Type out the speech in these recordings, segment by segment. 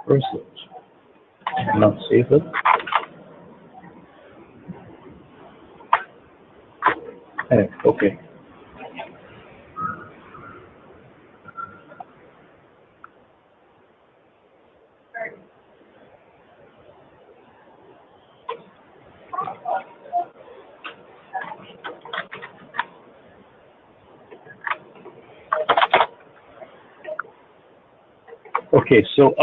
Research. Not save it. Okay. Okay, so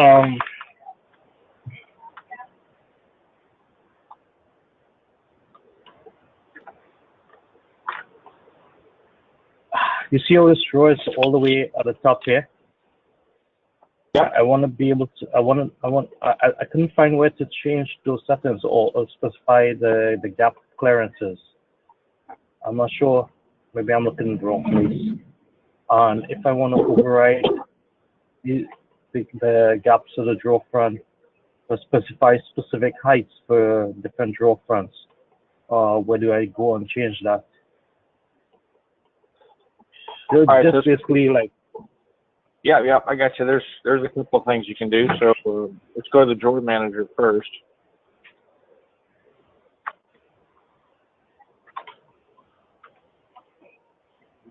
you see how this drawer is all the way at the top here? Yeah. I want to be able to. I couldn't find where to change those settings or specify the gap clearances. I'm not sure. Maybe I'm looking in the wrong place. And if I want to override the gaps of the drawer front, or specify specific heights for different drawer fronts, where do I go and change that? Just basically like. Yeah, I got you. There's a couple of things you can do. So let's go to the drawer manager first.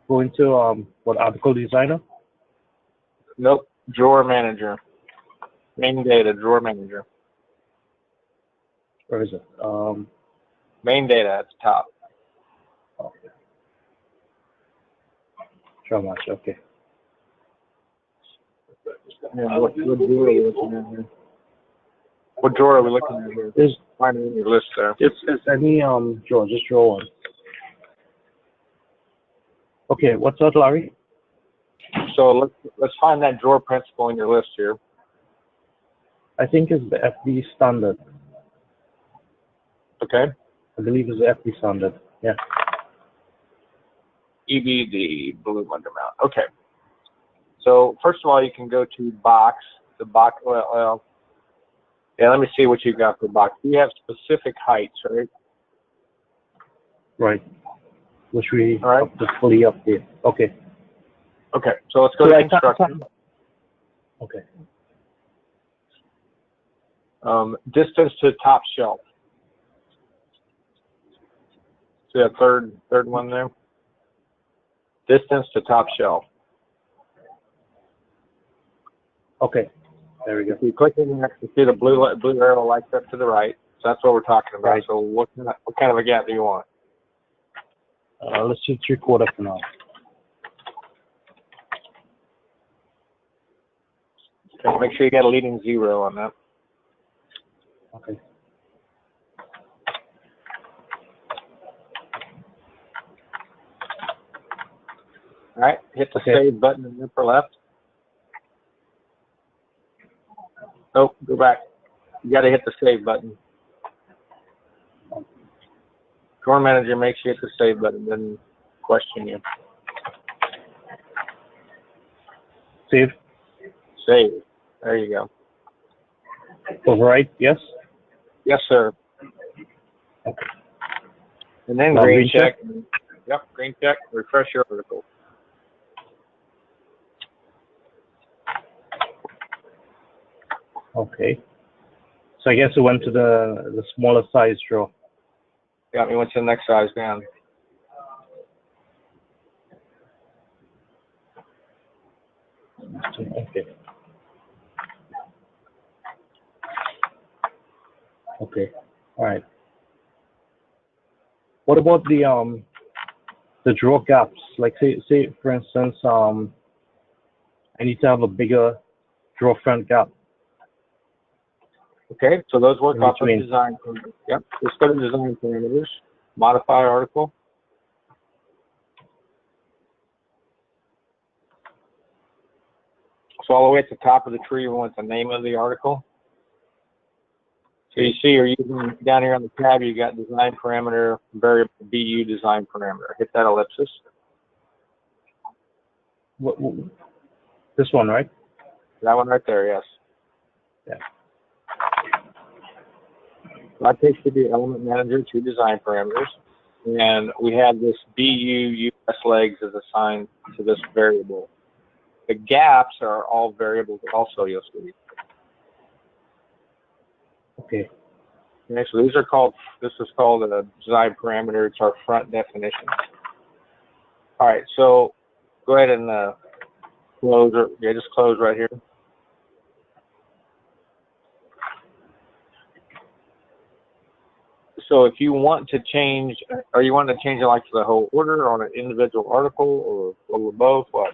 Go into what, article designer? Nope, drawer manager. Main data, drawer manager. Where is it? Main data at the top. Okay. Drawer manager. Okay. Yeah, what drawer are we looking at here? What drawer are we looking at here? There's find it in your list there. It's any drawer, just draw one. Okay, what's that, Larry? So let's find that drawer principal in your list here. I think it's the FD standard. Okay. I believe it's the FD standard. Yeah. EBD, blue undermount. Okay. So first of all, you can go to box. The box. Well, yeah. Let me see what you got for box. You have specific heights, right? Right. Which we all right. have to fully update. Okay. Okay. So let's go to construction. Okay. Distance to top shelf. See that third one there? Distance to top shelf. Okay. There we go. If you click in there, you see the blue arrow lights up to the right. So that's what we're talking about. Right. So what kind of a gap do you want? Let's do 3/4 for now. Okay, make sure you got a leading 0 on that. Okay. All right, hit the save button in the upper left. Oh, go back. You got to hit the save button. Drawer manager makes you hit the save button, then question you. Save. Save. There you go. Override, yes? Yes, sir. Okay. And then green check. Yep, green check. Refresh your article. Okay. So I guess it went to the smaller size drawer. Yeah, we went to the next size down. Okay. Okay. All right. What about the drawer gaps? Like say for instance, I need to have a bigger drawer front gap. Okay, so those work off of design. Yep, let's go to design parameters. Modify article. So all the way at the top of the tree, we want the name of the article. So you see you're using, down here on the tab, you got design parameter, variable BU design parameter. Hit that ellipsis. This one, right? That one right there, yes. Yeah. So that takes you to the element manager to design parameters. And we have this BU US legs is assigned to this variable. The gaps are all variables also, you'll see. Okay. Okay, so these are called, this is called a design parameter. It's our front definition. All right, so go ahead and close, or yeah, just close right here. So if you want to change, or you want to change it like to the whole order on an individual article, or both, what?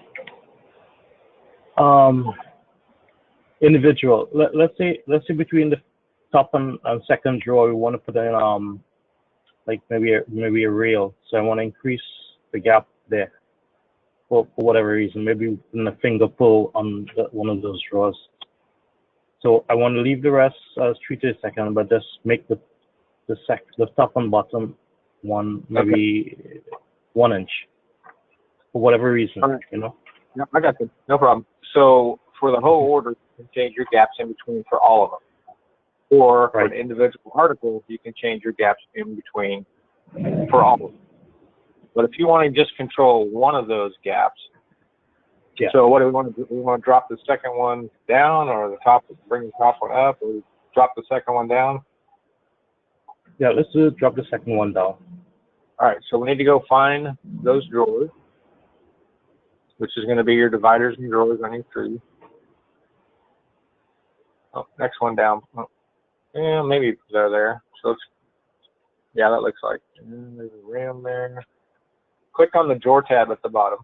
Individual. Let's say between the top and second drawer, we want to put in like maybe a rail. So I want to increase the gap there for whatever reason. Maybe in a finger pull on one of those drawers. So I want to leave the rest as treated second, but just make the top and bottom one maybe okay. 1 inch for whatever reason, right. You know. Yeah, I got you. No problem. So for the whole order, you can change your gaps in between for all of them. Or right. For an individual article, you can change your gaps in between for all of them. But if you want to just control one of those gaps, yeah. So what do we want to do? We want to drop the second one down, or the top, bring the top one up, or drop the second one down? Yeah, let's drop the second one down. All right, so we need to go find those drawers, which is going to be your dividers and drawers on your tree. Oh, next one down. Oh, yeah, maybe they're there. So it's, yeah, that looks like. And there's a ram there. Click on the drawer tab at the bottom.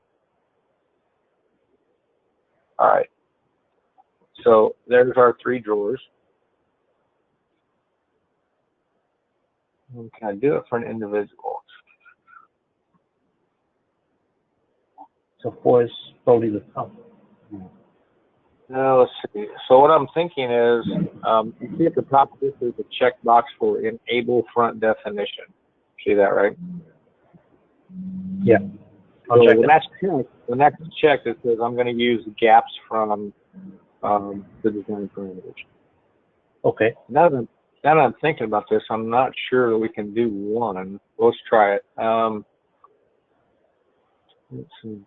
All right. So there's our 3 drawers. And can I do it for an individual? So 4 is probably the top. Now let's see. So what I'm thinking is, you see at the top of this is a checkbox for enable front definition. See that, right? Yeah. So when that's checked, it says I'm going to use gaps from the design parameters. Okay. Now that I'm thinking about this, I'm not sure that we can do one. Let's try it. Let's see.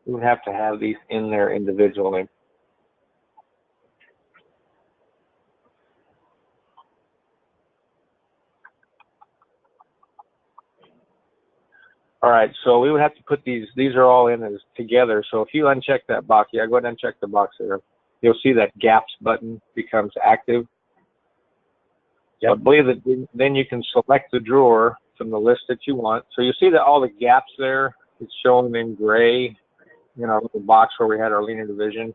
We would have to have these in there individually. All right, so we would have to put these are all in as together. So if you uncheck that box, yeah, go ahead and uncheck the box there. You'll see that gaps button becomes active. Yep. So I believe that then you can select the drawer from the list that you want. So you see that all the gaps there, it's showing in gray, you know, the box where we had our linear division.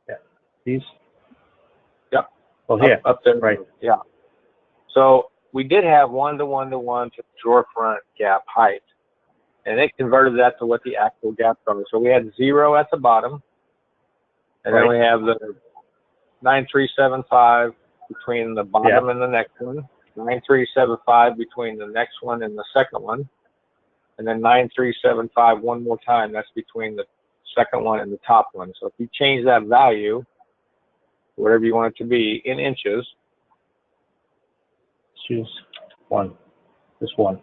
Yeah, these? Yep. Oh, here. Up there. Right. Yeah. So we did have 1-to-1-to-1 to drawer front gap height, and it converted that to what the actual gaps are. So we had 0 at the bottom, and then we have the 9375 between the bottom and the next one, 9375 between the next one and the second one, and then 9375 one more time. That's between the second one and the top one. So if you change that value, whatever you want it to be, in inches, choose 1. Just 1.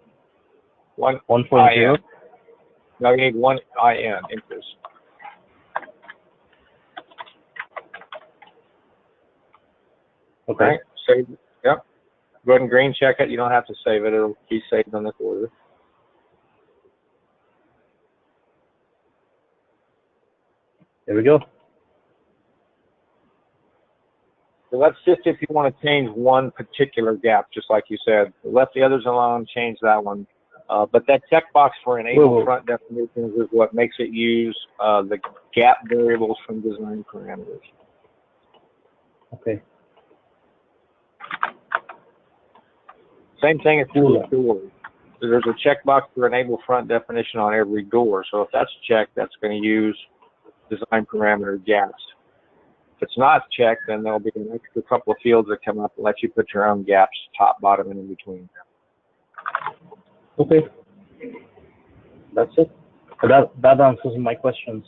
1.0. Now you need 1 IN inches. Okay. Right, save it. Yep. Go ahead and green check it. You don't have to save it. It'll be saved on this order. There we go. So that's just if you want to change one particular gap, just like you said. Left the others alone, change that one. But that checkbox for enable front definitions is what makes it use the gap variables from design parameters. Okay. Same thing if you look forward. there's a checkbox for enable front definition on every door. So if that's checked, that's going to use design parameter gaps. If it's not checked, then there'll be an extra couple of fields that come up and let you put your own gaps, top, bottom, and in between. Okay. That's it. That answers my questions.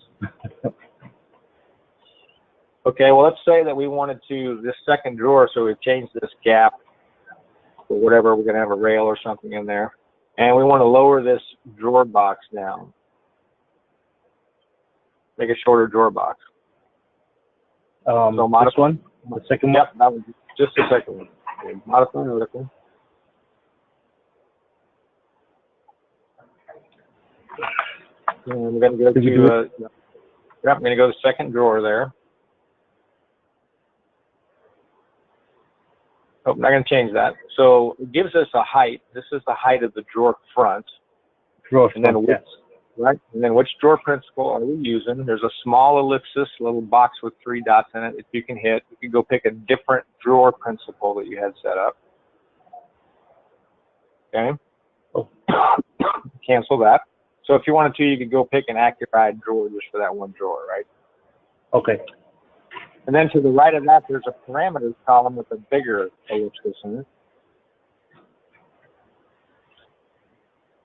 Okay, well, let's say that we wanted to, this second drawer, so we've changed this gap or whatever, we're going to have a rail or something in there. And we want to lower this drawer box down. Make a shorter drawer box. So modify, this one? The second one? Yep, that was just the second one. Okay, modify article. And we're going to go to, yep, I'm going to go to the second drawer there. Oh, I'm not going to change that. So it gives us a height. This is the height of the drawer front. Drawer and then front, which, yes. right? And then which drawer principal are we using? There's a small ellipsis, a little box with 3 dots in it. If you can hit, you can go pick a different drawer principal that you had set up. Okay. Oh. Cancel that. So if you wanted to, you could go pick an occupied drawer just for that one drawer, right? Okay. And then to the right of that, there's a parameters column with a bigger ellipsis in it.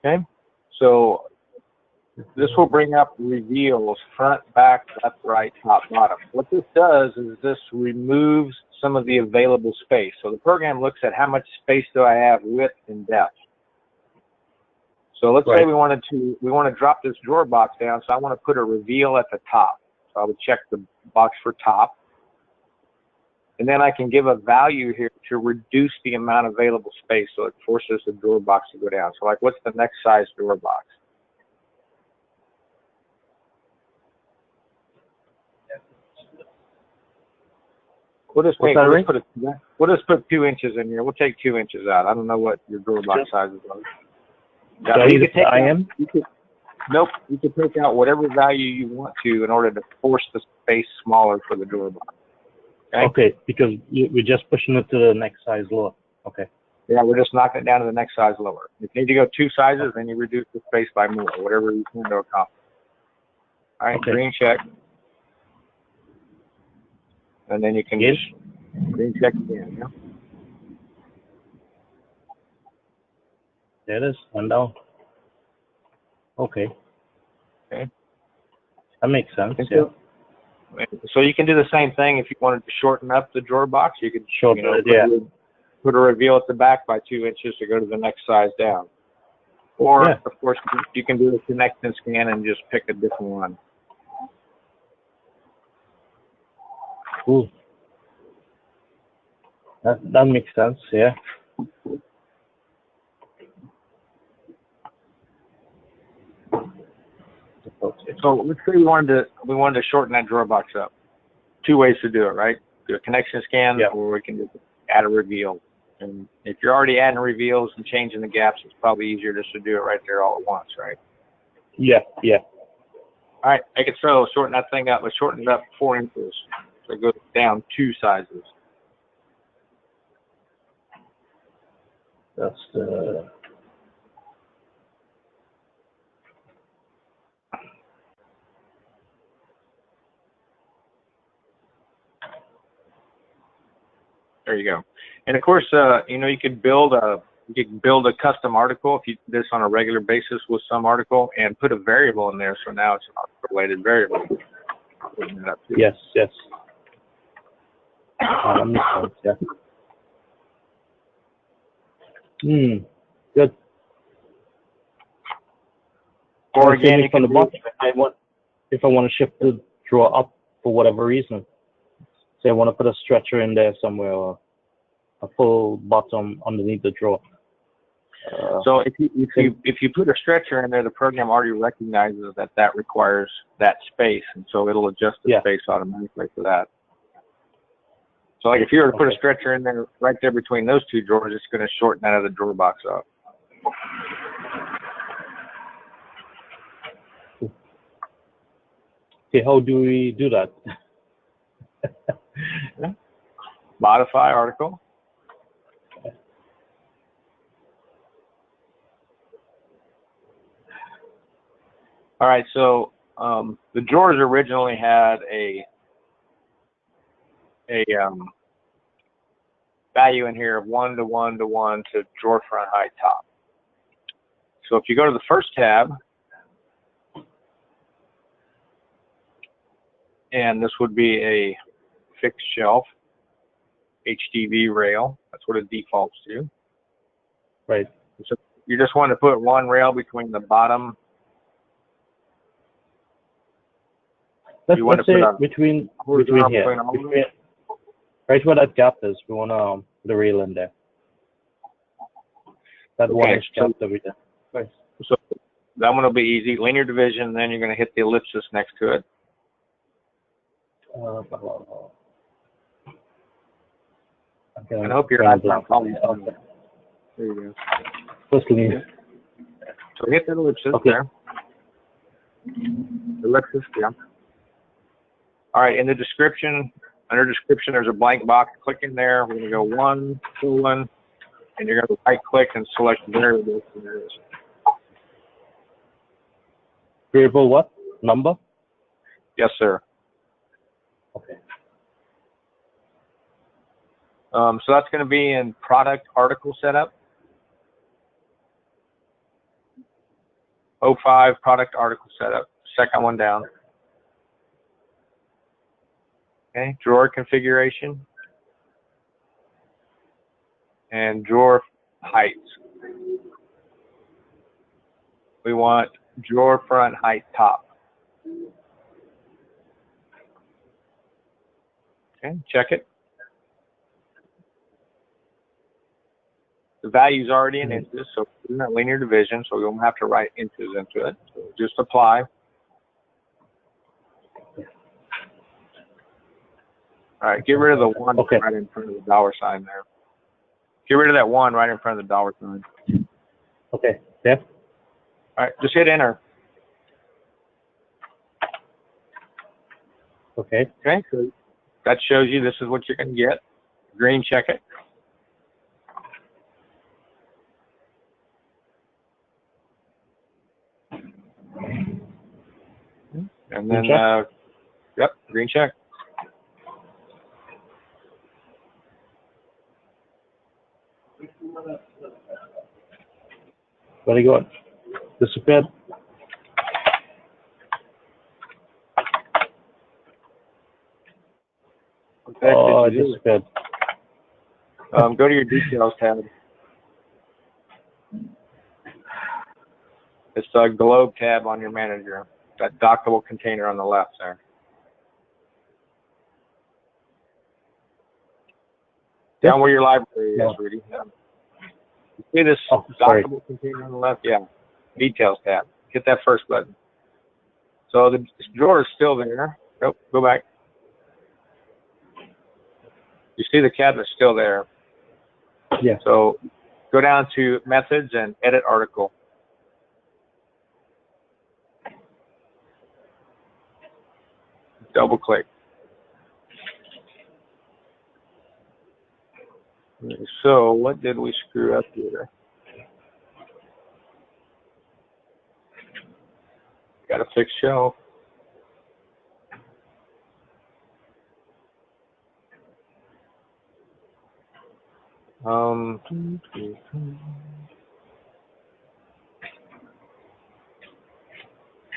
Okay. So this will bring up reveals, front, back, left, right, top, bottom. What this does is this removes some of the available space. So the program looks at how much space do I have, width and depth. So let's say we want to drop this drawer box down. So I want to put a reveal at the top. So I would check the box for top. And then I can give a value here to reduce the amount of available space. So it forces the drawer box to go down. So like, what's the next size drawer box? We'll just put 2 inches in here. We'll take 2 inches out. I don't know what your drawer box sizes are. Yeah, you could take IM? Nope. You can take out whatever value you want to in order to force the space smaller for the drawer box. Okay, because we're just pushing it to the next size lower. Okay. Yeah, we're just knocking it down to the next size lower. If you need to go 2 sizes, then you reduce the space by more, whatever you can to accomplish. All right, green check. And then you can just green check again. Yeah? There it is, one down. Okay. Okay. That makes sense, yeah. So you can do the same thing if you wanted to shorten up the drawer box. You could put a reveal at the back by 2 inches to go to the next size down. Or, of course, you can do a connect and scan and just pick a different one. Cool. That makes sense, yeah. So let's say we wanted to shorten that drawer box up. 2 ways to do it, right? Do a connection scan, or we can just add a reveal. And if you're already adding reveals and changing the gaps, it's probably easier just to do it right there all at once, right? Yeah, yeah. All right, make it so. Shorten that thing up. Let's shorten it up 4 inches. So it goes down 2 sizes. That's the... There you go. And of course, you could build a custom article if you do this on a regular basis with some article and put a variable in there. So now it's an article-related variable. Yes, yes. That makes sense, yeah. Good. Or again, you from can the bottom. If I want to shift the drawer up for whatever reason, say I want to put a stretcher in there somewhere or a full bottom underneath the drawer. So if you put a stretcher in there, the program already recognizes that requires that space, and so it'll adjust the space automatically for that. So like if you were to put a stretcher in there right there between those 2 drawers, it's going to shorten that other drawer box up. Okay, how do we do that? Modify article. All right, so the drawers originally had a value in here of 1 to 1 to 1 to drawer front height top. So if you go to the first tab, and this would be a fixed shelf, HDV rail. That's what it defaults to. Right. So you just want to put one rail between the bottom. Let's You want to say put between horizontal here, between all of them? right where that gap is, we want to put a rail in there. That Okay, 1-inch gap that we did. Right. So that one will be easy. Linear division, then you're going to hit the ellipsis next to it. Okay, And I hope your eyes aren't falling. Okay. There you go. First linear. So hit the ellipsis Okay. there. Ellipsis, yeah. All right, in the description, under description, there's a blank box. Click in there. We're going to go 1, 1, and you're going to right click and select variable. Variable what? Number? Yes, sir. Okay. So that's going to be in product article setup. 05 product article setup. Second one down. Okay, drawer configuration and drawer heights. We want drawer front height top. Okay, check it. The value's already in inches, so we're not linear division, so we don't have to write inches into it. So just apply. All right, get rid of the 1 right in front of the dollar sign there. Get rid of that 1 right in front of the dollar sign. Okay, there. All right, just hit enter. Okay. Okay, so that shows you this is what you're going to get. Green, check it. And then, yep, green check. Very good. Disappeared. Oh, it disappeared. Go to your details tab. It's the globe tab on your manager. That dockable container on the left there. Down where your library is, Rudy. You see this dockable container on the left? Yeah. Details tab. Hit that first button. So the drawer is still there. Nope, go back. You see the cabinet's still there. Yeah. So go down to methods and edit article. Double click. So what did we screw up here? Got a fixed shelf. All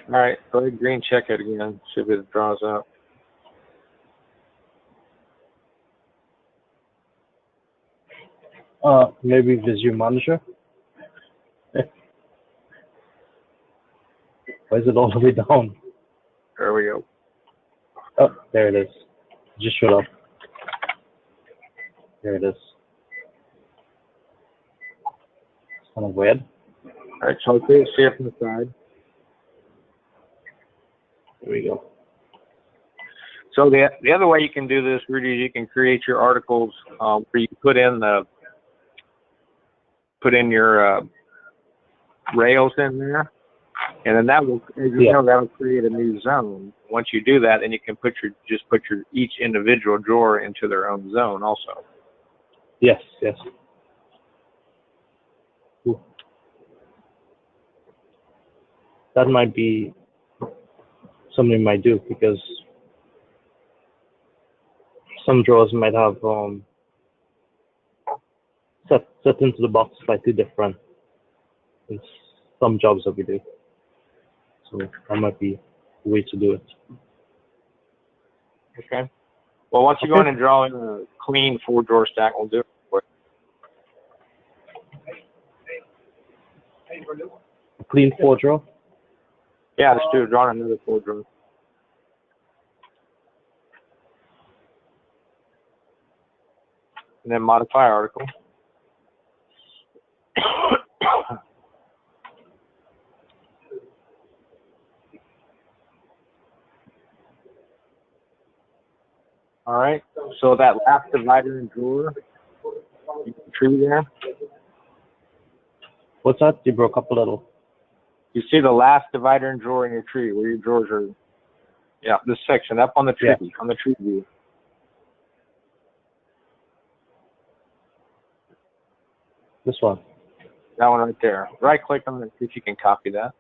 right, go ahead, green check it again. See if it draws up. Maybe Visio Manager. Why is it all the way down? There we go. Oh, there it is. Just showed up. There it is. It's kind of weird. All right, so see it from the side. There we go. So the other way you can do this, Rudy, is you can create your articles where you put in your rails in there, and then that will, as you know, that will create a new zone. Once you do that, then you can just put your each individual drawer into their own zone also. Yes, yes. Cool. That might be somebody might do, because some drawers might have set into the box slightly different in some jobs that we do. So that might be a way to do it. Okay. Well, once you go in and draw in a clean 4-drawer stack, we'll do it. A clean 4-drawer? Yeah, let's do draw another 4-drawer. And then modify article. All right. So that last divider and drawer, tree there. What's that? You broke up a little. You see the last divider and drawer in your tree, where your drawers are. Yeah, this section up on the tree, on the tree view. This one. That one right there. Right click on it, see if you can copy that.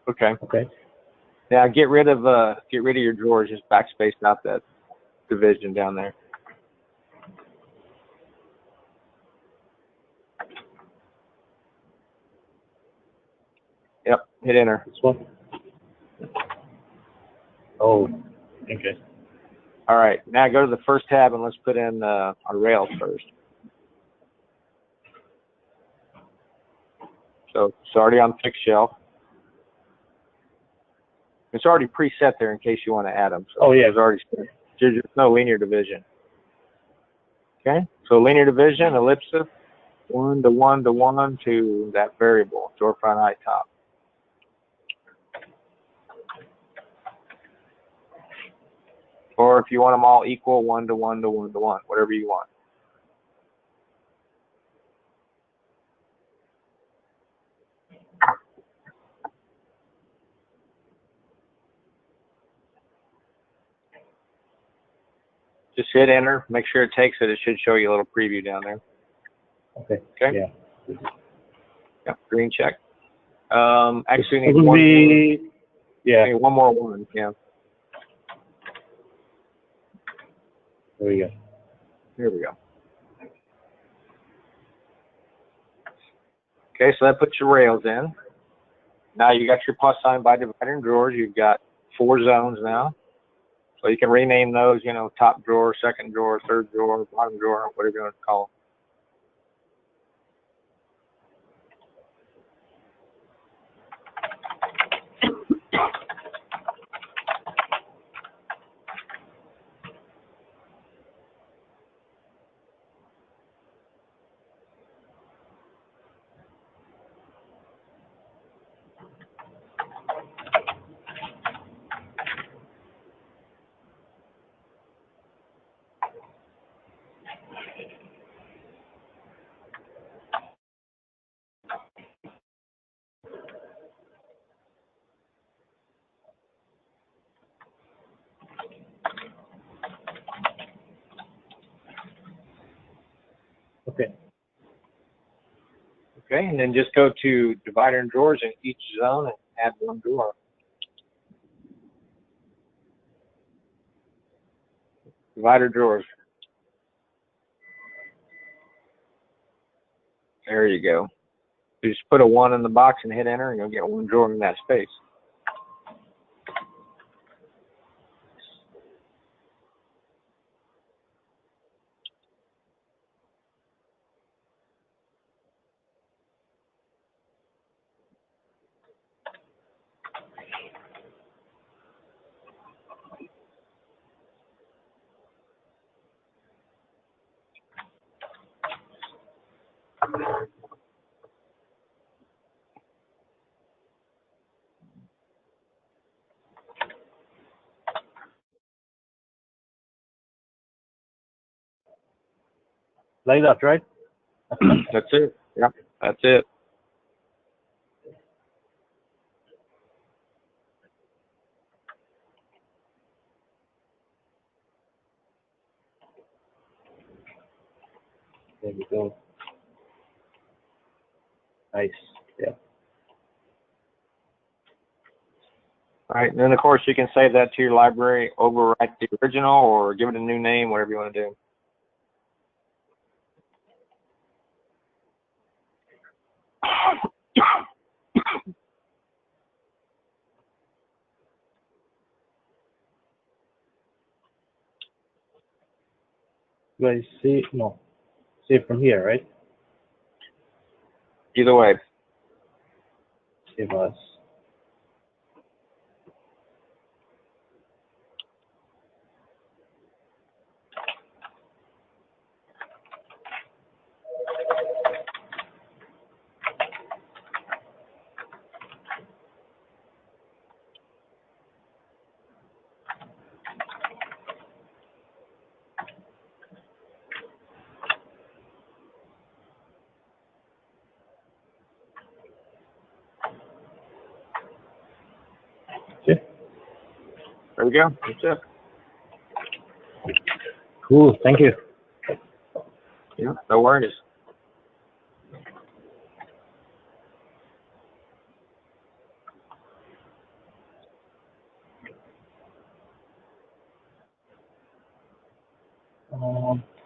Okay. Okay. Now get rid of your drawers. Just backspace out that division down there. Yep. Hit enter. This one. Oh. Okay. All right. Now go to the first tab and let's put in our rails first. So it's already on fixed shelf. It's already preset there in case you want to add them. So it's already set. There's just no linear division. Okay. So linear division, ellipsis, 1 to 1 to 1 to that variable, drawer front height top. Or if you want them all equal, 1 to 1 to 1 to 1, whatever you want. Just hit enter. Make sure it takes it. It should show you a little preview down there. Okay. Okay. Yeah. Yep. Green check. Actually, need one more one. Yeah. There we go. Here we go. Okay, so that puts your rails in. Now you got your plus sign by divider and drawers. You've got 4 zones now. So you can rename those, you know, top drawer, second drawer, third drawer, bottom drawer, whatever you want to call them. Okay. Okay, and then just go to divider and drawers in each zone and add 1 drawer. Divider drawers. There you go. You just put a 1 in the box and hit enter, and you'll get 1 drawer in that space. Like that, right? That's it. Yep, that's it. There we go. Nice. Yeah. All right, and then of course you can save that to your library, overwrite the original, or give it a new name, whatever you want to do. Do I see? No. Save from here, right? Either way. Save us. Okay. There we go. That's it. Cool. Thank you. Yeah, no worries.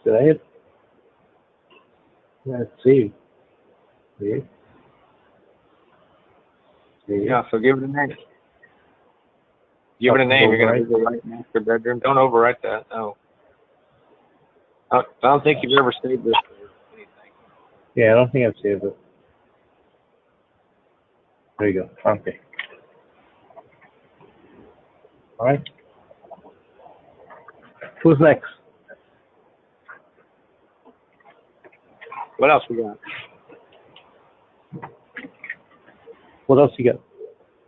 Did I hit? Let's see. See? See? Yeah, so give it a name. Give it a name. You're going to overwrite master bedroom. Don't overwrite that. No. I don't think you've ever saved this. Yeah, I don't think I've saved it. There you go. Okay. All right. Who's next? What else we got? What else you got?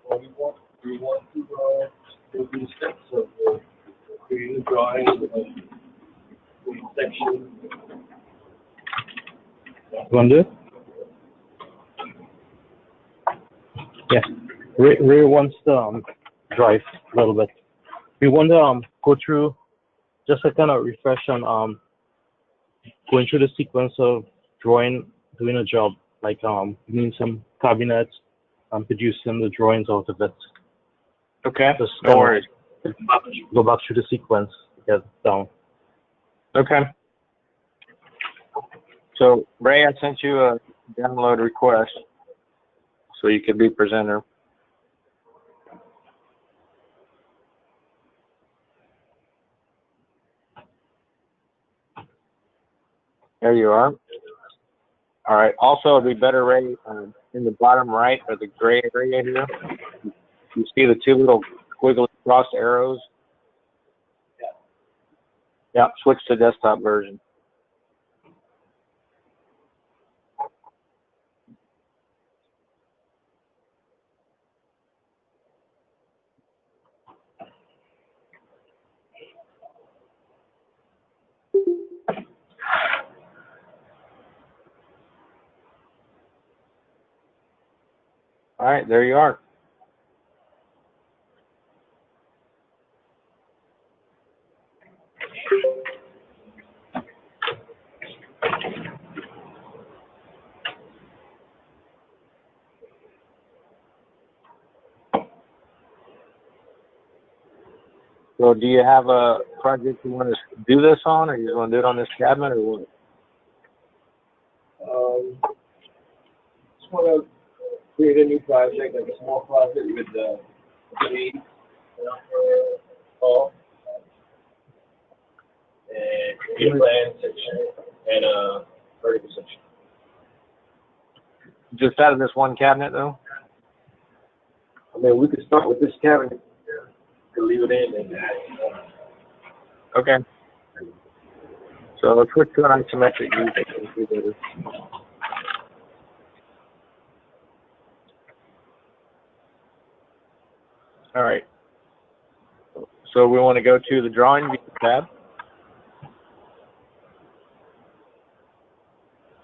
Well, we want to go through the steps of creating a drawing of the section. You want to do it? Yeah. Ray wants to drive a little bit. We want to go through just a kind of refresh on going through the sequence of doing a job, like doing some cabinets and producing the drawings out of it. Okay. Just No worries. go back through the sequence to get it down. Okay. So, Ray, I sent you a download request so you could be presenter. There you are. All right. Also, it'd be better, Ray, in the bottom right or the gray area here. You see the two little squiggly cross arrows? Yeah. Switch to desktop version. All right. There you are. So do you have a project you want to do this on, or you just want to do it on this cabinet, or what? Just want to create a new project, like a small project with the three all and a plan section and a vertical section. Just out of this one cabinet, though? I mean, we could start with this cabinet and leave it in and add. Okay. So let's switch to an isometric view. All right. So we want to go to the drawing view tab.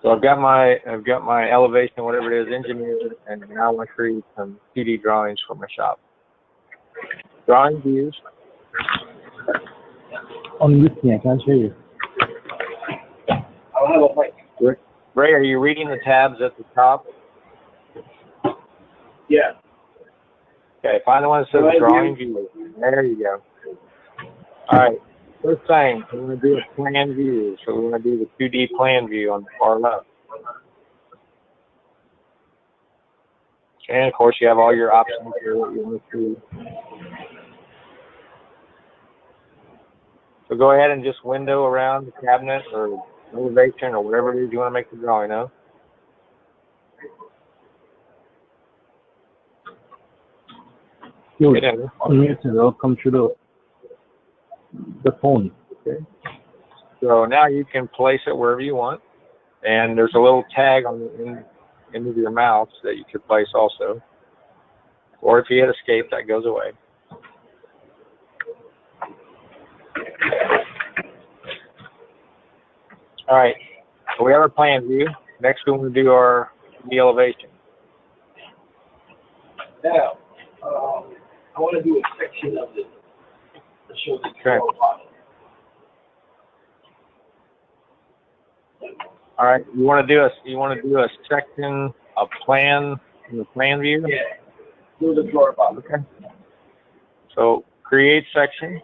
So I've got my elevation, whatever it is, engineered, and now I want to create some 2D drawings for my shop. Drawing views. Unmute me, I can't hear you. I'll have a mic. Ray, are you reading the tabs at the top? Yeah. Okay, find the one that says drawing view. There you go. All right. First thing, we want to do a plan view. So we want to do the 2D plan view on the far left. And of course, you have all your options here that you want to see. So go ahead and just window around the cabinet or elevation or whatever it is you want to make the drawing of. Get in. It'll come through the phone. Okay. So now you can place it wherever you want, and there's a little tag on the end of your mouse that you could place also. Or if you hit escape, that goes away. All right, so we have our plan view. Next, we want to do the elevation. Now, I want to do a section of this to show the Okay. bottom. All right, you want to do a section of plan in the plan view? Yeah, do the floor bottom. Okay. So create section.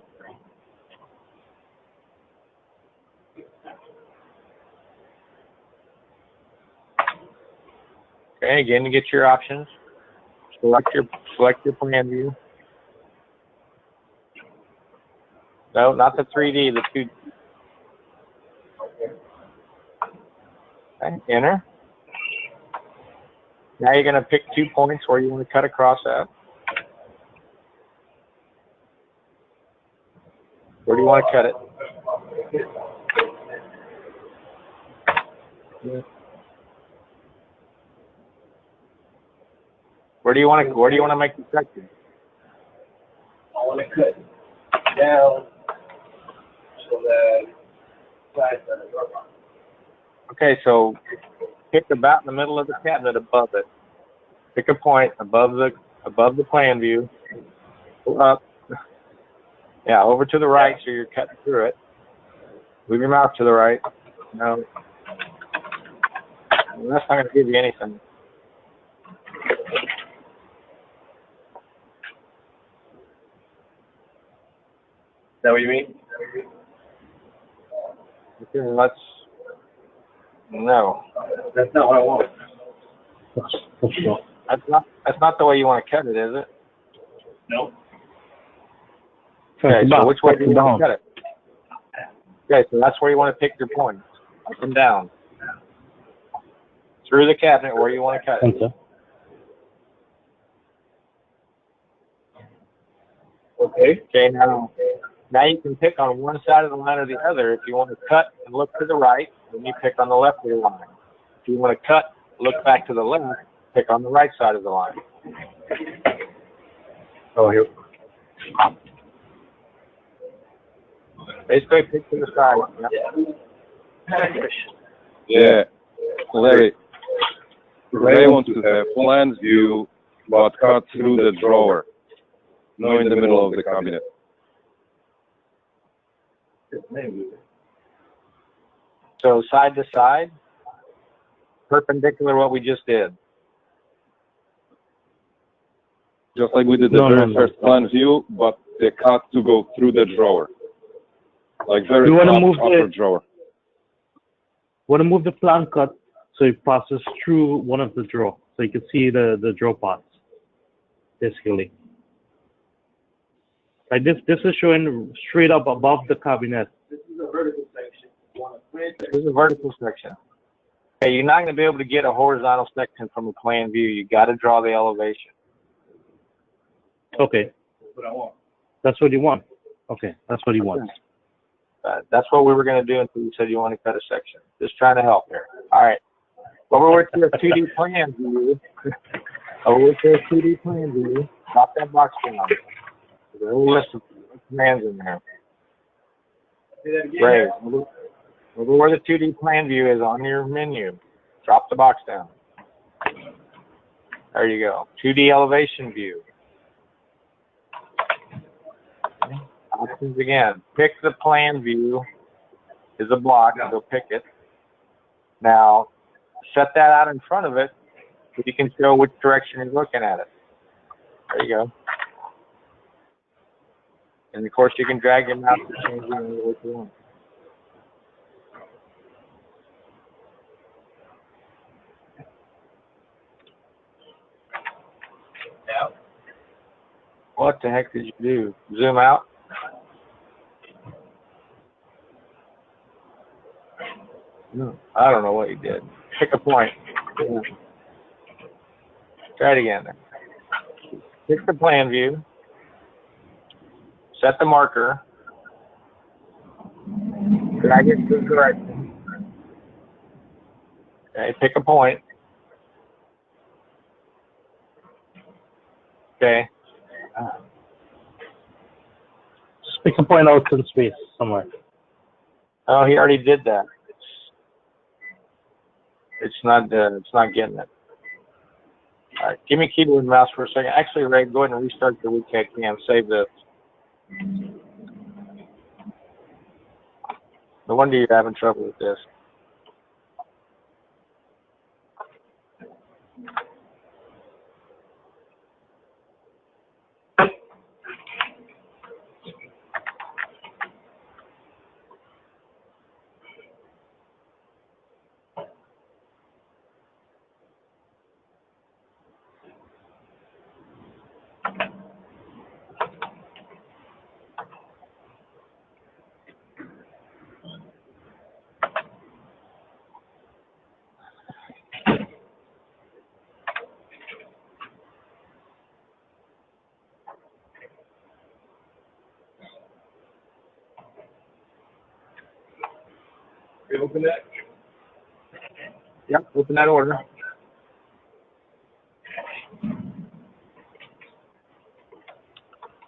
Okay, again, to get your options, select your plan view. No, not the 3D, the 2D. Okay, enter. Now you're going to pick 2 points where you want to cut across at. Where do you want to cut it? Yeah. Where do you want to make the section? I want to cut down so that sides of the door bottom. Okay, so pick about in the middle of the cabinet above it. Pick a point above the plan view. Go up. Yeah, over to the right so you're cutting through it. Move your mouse to the right. No. Well, that's not going to give you anything. Is that what you mean? Okay, no. That's not what I want. That's not the way you want to cut it, is it? No. Okay, so which way do you want to cut it? Okay, so that's where you want to pick your points, up and down. Through the cabinet where you want to cut it. Okay. Okay, now you can pick on one side of the line or the other. If you want to cut and look to the right, then you pick on the left of the line. If you want to cut, look back to the left, pick on the right side of the line. Oh, here. Basically, pick to the side. Yeah, Larry. They want to have plan view, but cut through the drawer, not in the middle of the cabinet. So side to side, perpendicular what we just did. Just like we did the very first plan view, but the cut to go through the drawer. Like very top upper drawer. Want to move the plan cut so it passes through one of the drawer, so you can see the drawer parts, basically. Like this is showing straight up above the cabinet. This is a vertical section. This is a vertical section. Okay, you're not going to be able to get a horizontal section from a plan view. You got to draw the elevation. Okay. That's what I want. That's what you want. Okay, that's what he wants. That's what we were going to do until you said you want to cut a section. Just trying to help here. All right. Over to a 2D plan view. Over to a 2D plan view. Drop that box down. There's a whole list of commands in there. Great. Over where the 2D plan view is on your menu. Drop the box down. There you go. 2D elevation view. Options again. Pick the plan view is a block. Go pick it. Now, set that out in front of it so you can show which direction you're looking at it. There you go. And of course, you can drag your mouse to change it what you want. Yeah. What the heck did you do? Zoom out? No, I don't know what you did. Pick a point. Yeah. Try it again. Pick the plan view. Set the marker. Drag it to the direction. Okay, pick a point. Okay. Just pick a point out in space somewhere. Oh, he already did that. It's not getting it. All right, give me keyboard and mouse for a second. Actually, Ray, go ahead and restart the WCAG cam. Save this. No wonder you're having trouble with this. We open that? Yep, open that order.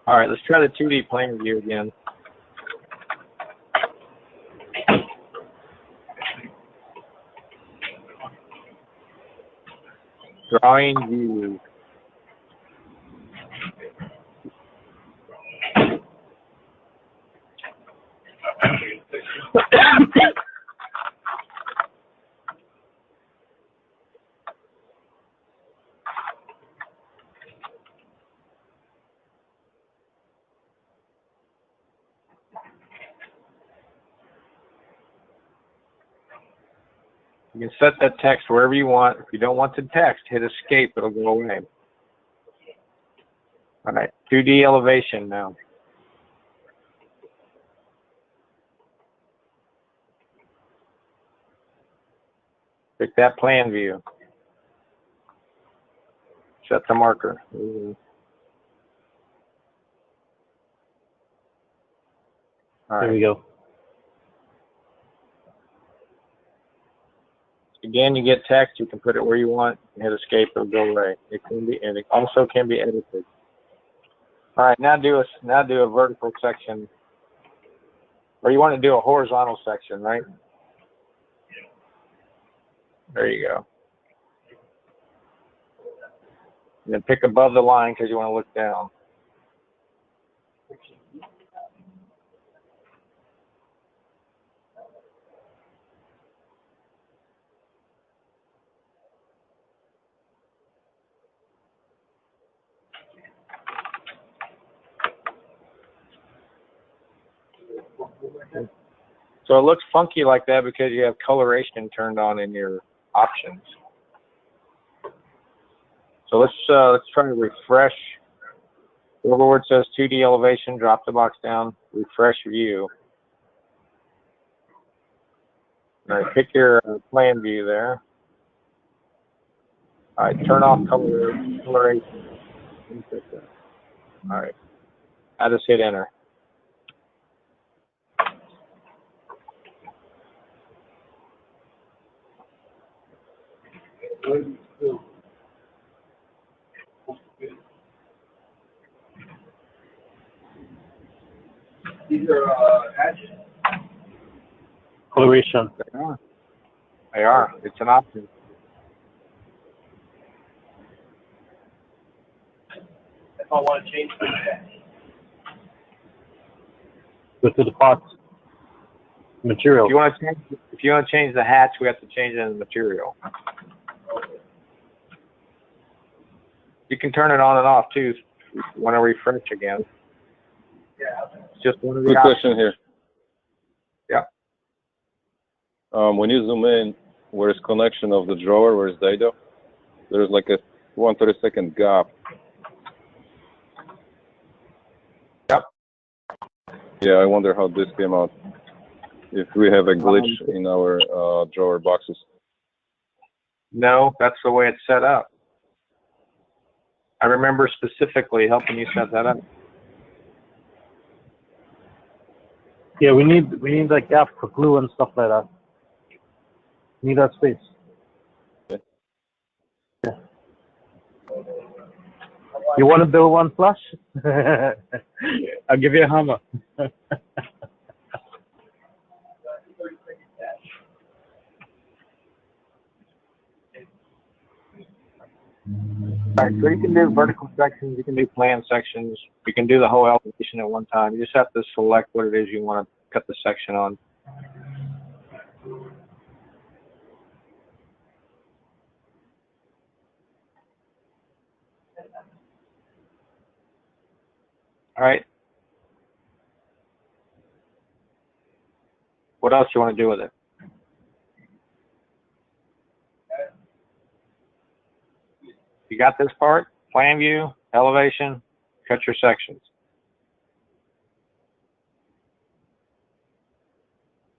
All right, let's try the 2D plan view again. Drawing view. You can set that text wherever you want. If you don't want the text, hit escape, it'll go away. All right, 2D elevation now. Pick that plan view. Set the marker. All right. There we go. Again, you get text. You can put it where you want. Hit escape. It'll go away. It can be, and it also can be edited. All right, now do a vertical section, or you want to do a horizontal section, right? There you go. And then pick above the line because you want to look down. So it looks funky like that because you have coloration turned on in your options. So let's try to refresh. Over where it says 2D elevation, drop the box down, refresh view. All right, pick your plan view there. All right, turn off coloration. All right, I just hit enter. These are hatches. Coloration. They are. It's an option. If I want to change the hatch. Go to the parts. Material. If you want to change the hatch, we have to change it in the material. You can turn it on and off too want to refresh again. It's just one of the Good options. question here. Yeah. When you zoom in, where is connection of the drawer, where is data? There's like a 1/32 gap. Yep. Yeah, I wonder how this came out. If we have a glitch in our drawer boxes. No, that's the way it's set up. I remember specifically helping you set that up. Yeah, we need that gap for glue and stuff like that. Need that space. Okay. Yeah. You want to build one flush? I'll give you a hammer. All right, so you can do vertical sections, you can do plan sections, you can do the whole elevation at one time. You just have to select what it is you want to cut the section on. All right. What else you want to do with it? You got this part, plan view, elevation, cut your sections.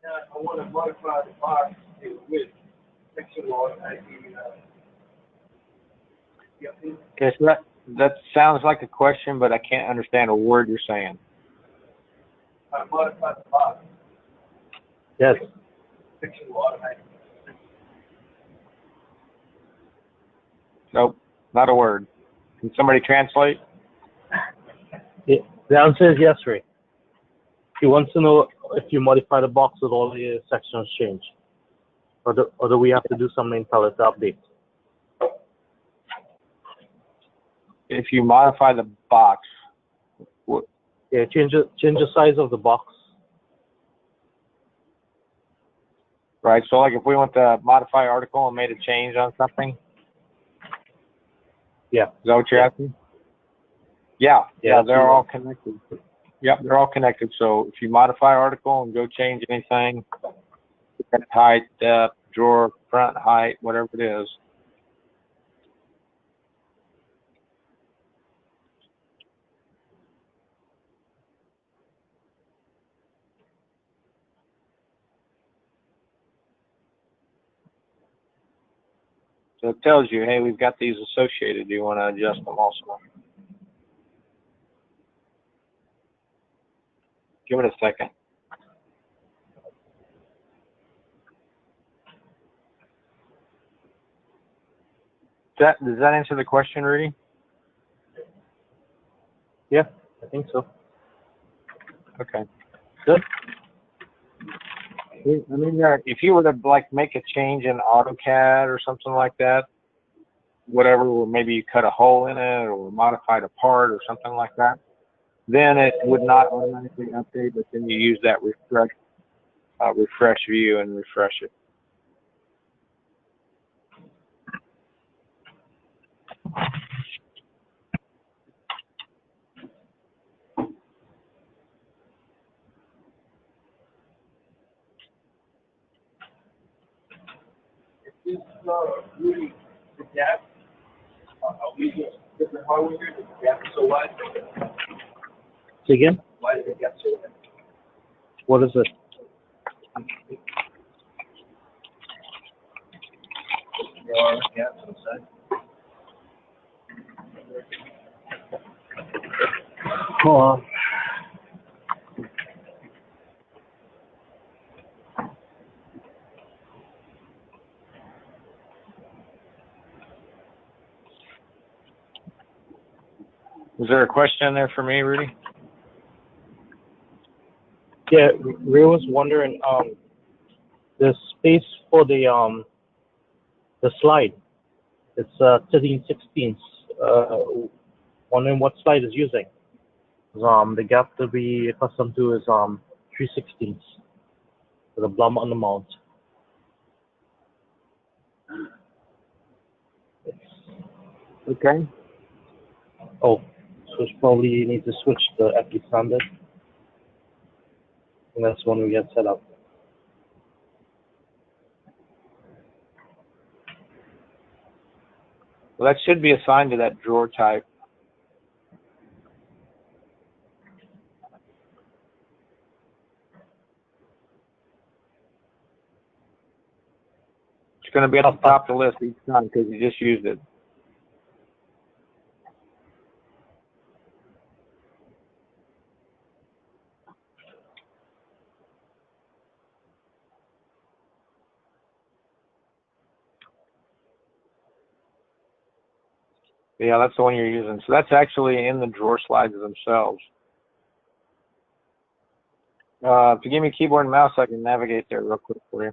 Now, I want to modify the box with section one. Okay, so that sounds like a question, but I can't understand a word you're saying. I modify the box. Yes. Section one. Nope, not a word. Can somebody translate? The answer is yes, Ray. He wants to know if you modify the box with all the sections changed, or do we have to do something to tell it to update? If you modify the box, Yeah, change the size of the box. right? So like if we went to modify article and made a change on something, Yeah. is that what you're asking? Yeah, Yeah, they're all connected. Yep, they're all connected. So if you modify article and go change anything, height, depth, drawer, front height, whatever it is. So it tells you, hey, we've got these associated. Do you want to adjust them also? Give it a second. Does that answer the question, Rudy? Yeah, I think so. Okay. Good. I mean, if you were to like make a change in AutoCAD or something like that, whatever, or maybe you cut a hole in it or modified a part or something like that, then it would not automatically update, but then you use that refresh view and refresh it. Is really the gap? Are we using different hardware here? The gap is so wide. Say again? Why is the gap so wide? What is it? There are gaps on the side. Hold on. Is there a question there for me, Rudy? Yeah, Ray was wondering, the space for the slide. It's 13/16. Wondering what slide is using. The gap that we accustomed to is 3/16 with a blum on the mount. Okay. Oh, So it's probably you need to switch to FE standard, and that's when we get set up. Well, that should be assigned to that drawer type. It's going to be at the top of the list each time because you just used it. Yeah, that's the one you're using. So that's actually in the drawer slides themselves. If you give me a keyboard and mouse, I can navigate there real quick for you.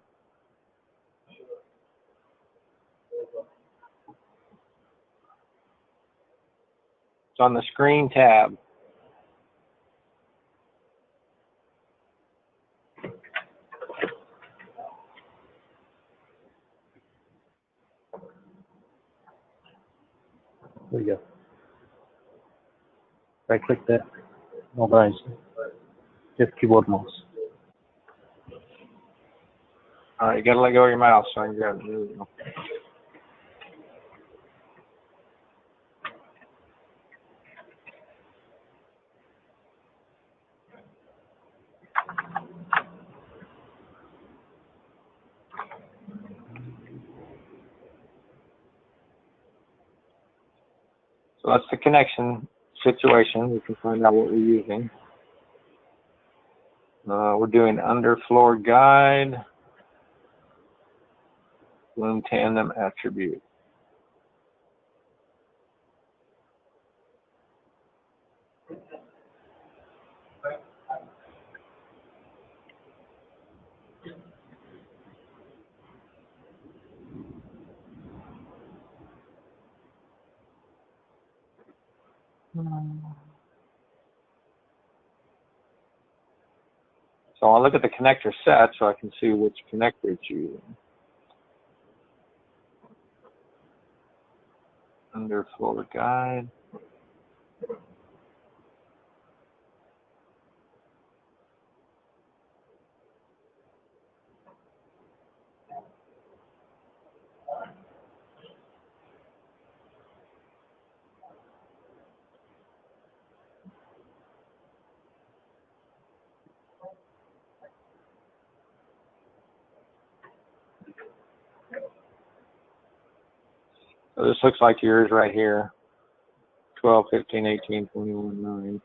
It's on the screen tab. There you go. Right click there. Organize. Hit keyboard mouse. All right, you got to let go of your mouse so I can grab it. There we go. So that's the connection situation. We can find out what we're using. We're doing underfloor guide, Bloom tandem attribute. So I'll look at the connector set so I can see which connector it's using. Underfloor guide. So this looks like yours right here. 12, 15, 18, 21, 9.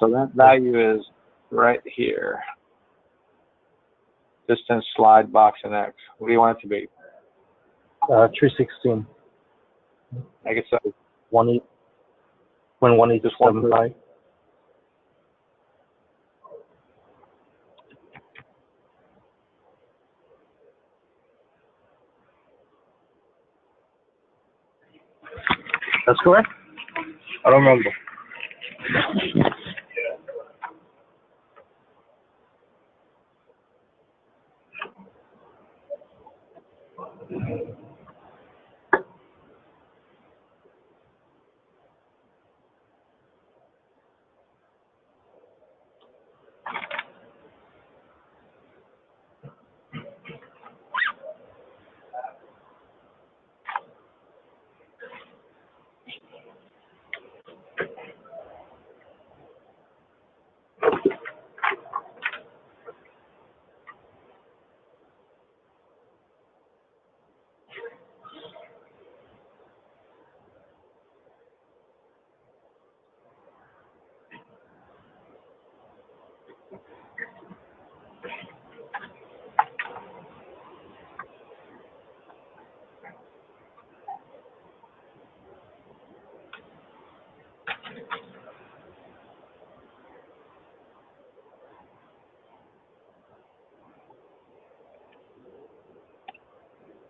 So that value is right here. Distance, slide, box, and X. What do you want it to be? 316. I guess so. 1.1875. That's correct? I don't remember.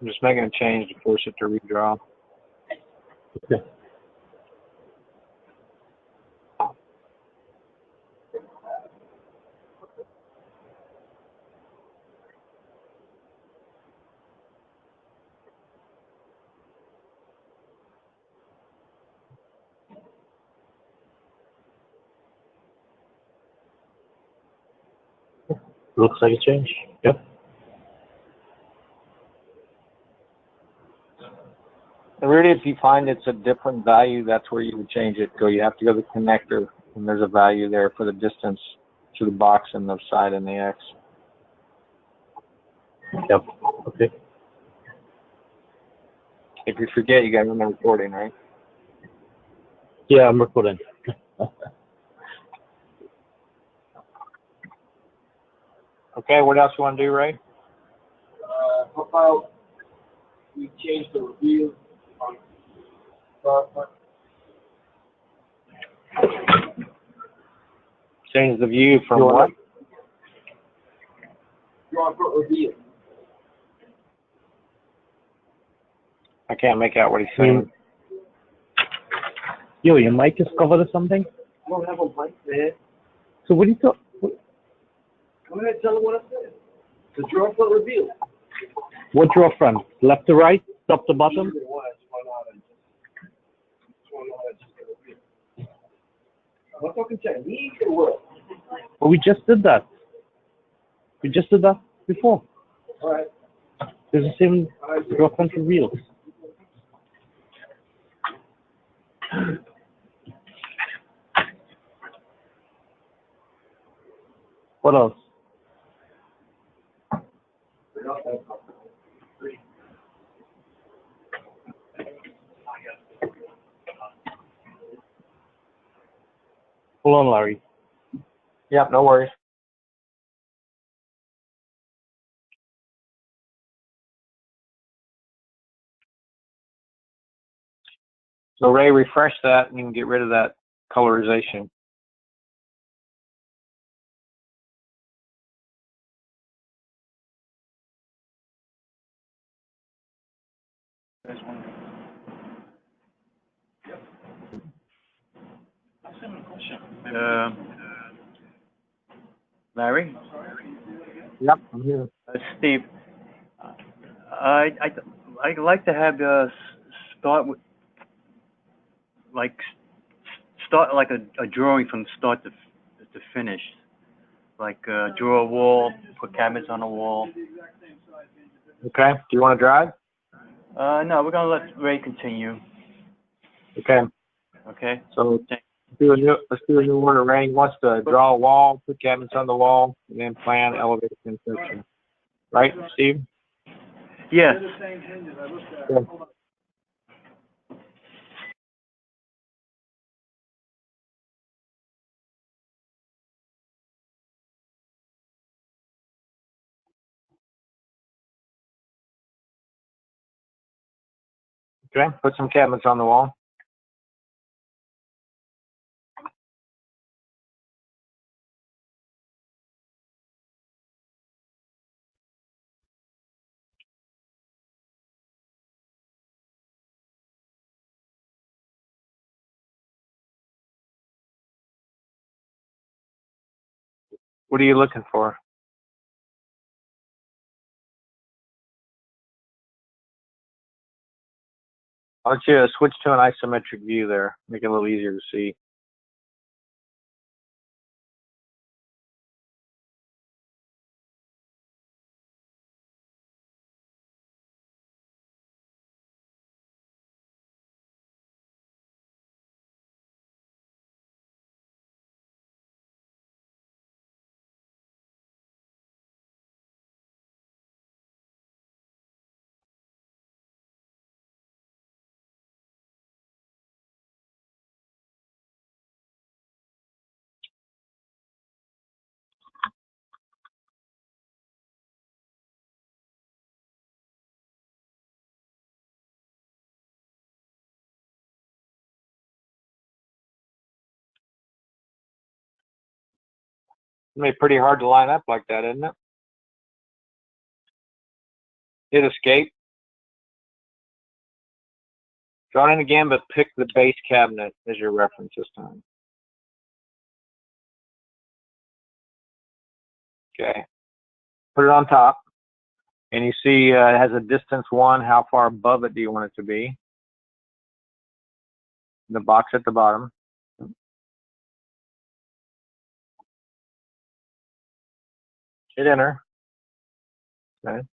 I'm just making a change to force it to redraw. Okay. Looks like a change. Yep. And really, if you find it's a different value, that's where you would change it. You have to go to the connector, and there's a value there for the distance to the box and the side and the X. Yep. Okay. If you forget, you got to run the recording, right? Yeah, I'm recording. Okay, what else you want to do, Ray? How about we change the reveal on front? Change the view from You what? want Draw front reveal. I can't make out what he's saying. Yo, your mic is covered or something? I don't have a mic there. So what do you talk? Go ahead, tell them what I said. The draw front reveal. What draw front? Left to right? Top to bottom? Either one, it's one out and just one out and just get a reveal. I'm not talking Chinese or what? Well, we just did that. We just did that before. All right. There's the same draw front reveal. What else? Hold on, Larry. Yep, no worries. So Ray, refresh that and you can get rid of that colorization. Larry? Yep, I'm here. Steve, I'd like to have start with start like a drawing from start to finish, like draw a wall, put cabinets on a wall. Okay, do you want to drive? No, we're gonna let Ray continue. Okay, Okay. so let's do a new order. Ray wants to draw a wall, put cabinets on the wall, and then plan elevation and section. Right, Steve? Yeah. Yeah. Okay, put some cabinets on the wall. What are you looking for? Why don't you switch to an isometric view there, make it a little easier to see. It's gonna be pretty hard to line up like that, isn't it? Hit escape. Draw it in again, but pick the base cabinet as your reference this time. Okay. Put it on top. And you see it has a distance 1. How far above it do you want it to be? The box at the bottom. Hit enter. Okay.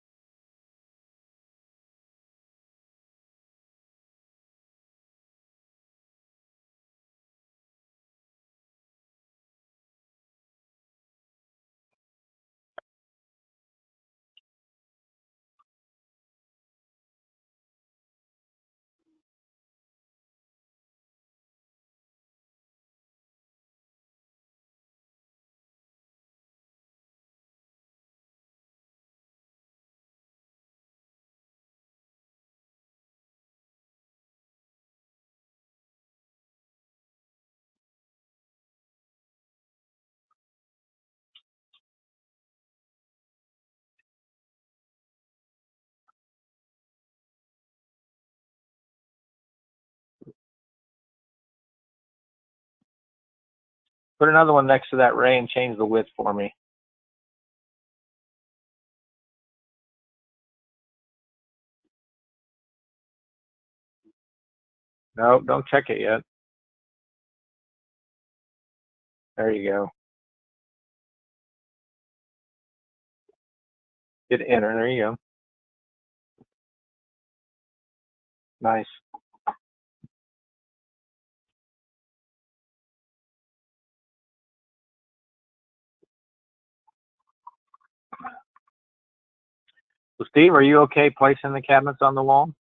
Put another one next to that ray and change the width for me. No, don't check it yet. There you go. Hit enter. There you go. Nice. So Steve, are you okay placing the cabinets on the wall?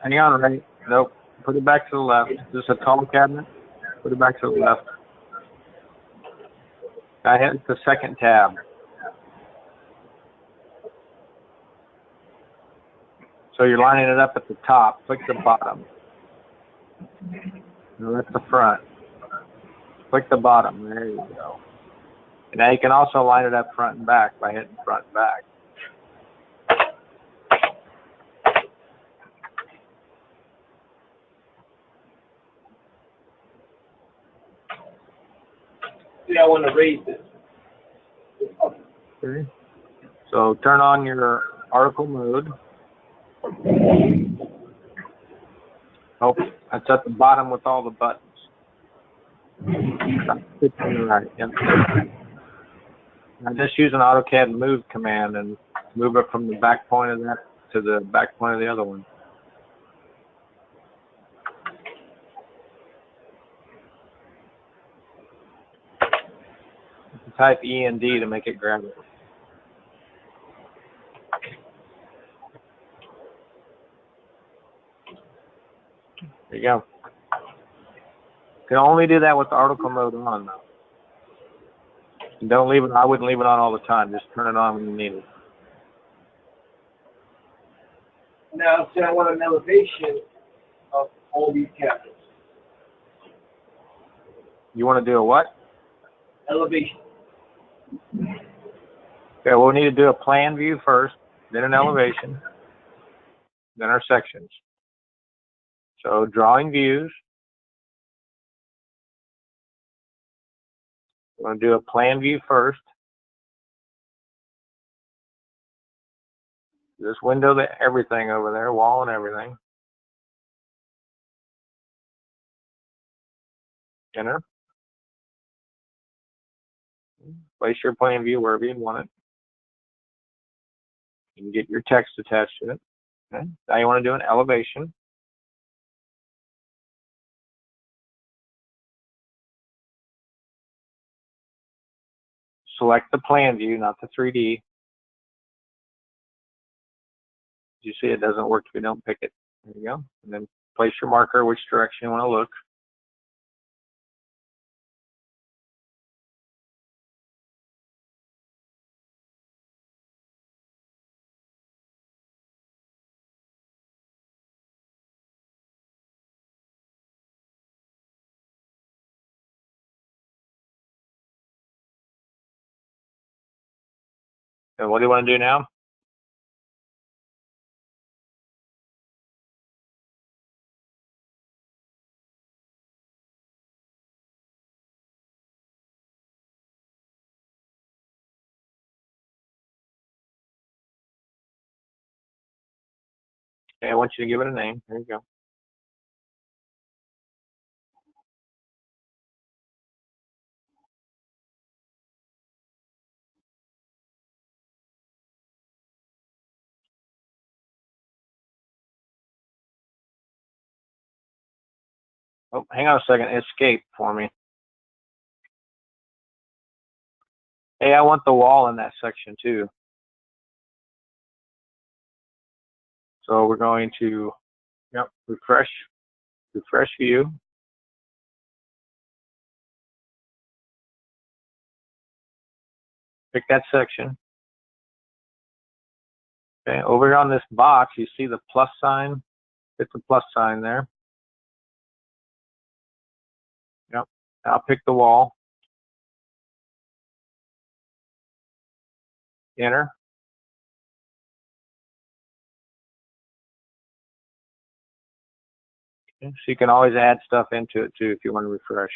Hang on, Ray. Nope. Put it back to the left. Is this a tall cabinet? Put it back to the left. I hit the second tab. So you're lining it up at the top. Click the bottom. No, that's the front. Click the bottom. There you go. And now you can also line it up front and back by hitting front and back. See, I want to raise this. Okay. So turn on your article mode. Oh, that's at the bottom with all the buttons. Click on the right. Yep. Now just use an AutoCAD move command and move it from the back point of that to the back point of the other one. Type E and D to make it grab it. There you go. You can only do that with the article mode on, though. And don't leave it. I wouldn't leave it on all the time. Just turn it on when you need it. Now, say I want an elevation of all these cabinets. You want to do a what? Elevation. Okay, we'll need to do a plan view first, then an elevation, then our sections. So drawing views. We're going to do a plan view first. Just window everything over there, wall and everything. Enter. Place your plan view wherever you want it. You can get your text attached to it. Okay. Now you want to do an elevation. Select the plan view, not the 3D. You see it doesn't work if you don't pick it. There you go. And then place your marker which direction you want to look. And what do you want to do now? Okay, I want you to give it a name. There you go. Oh, hang on a second. Escape for me. Hey, I want the wall in that section too. So we're going to, yep, refresh view. Pick that section. Okay, over here on this box, you see the plus sign. Hit the plus sign there. Yep. Now pick the wall. Enter. Okay, so you can always add stuff into it too if you want to refresh.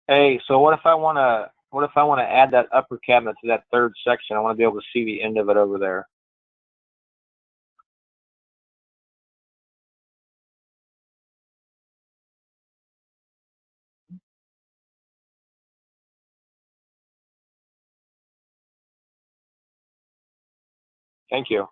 Hey, so what if I want to add that upper cabinet to that third section? I want to be able to see the end of it over there. Thank you.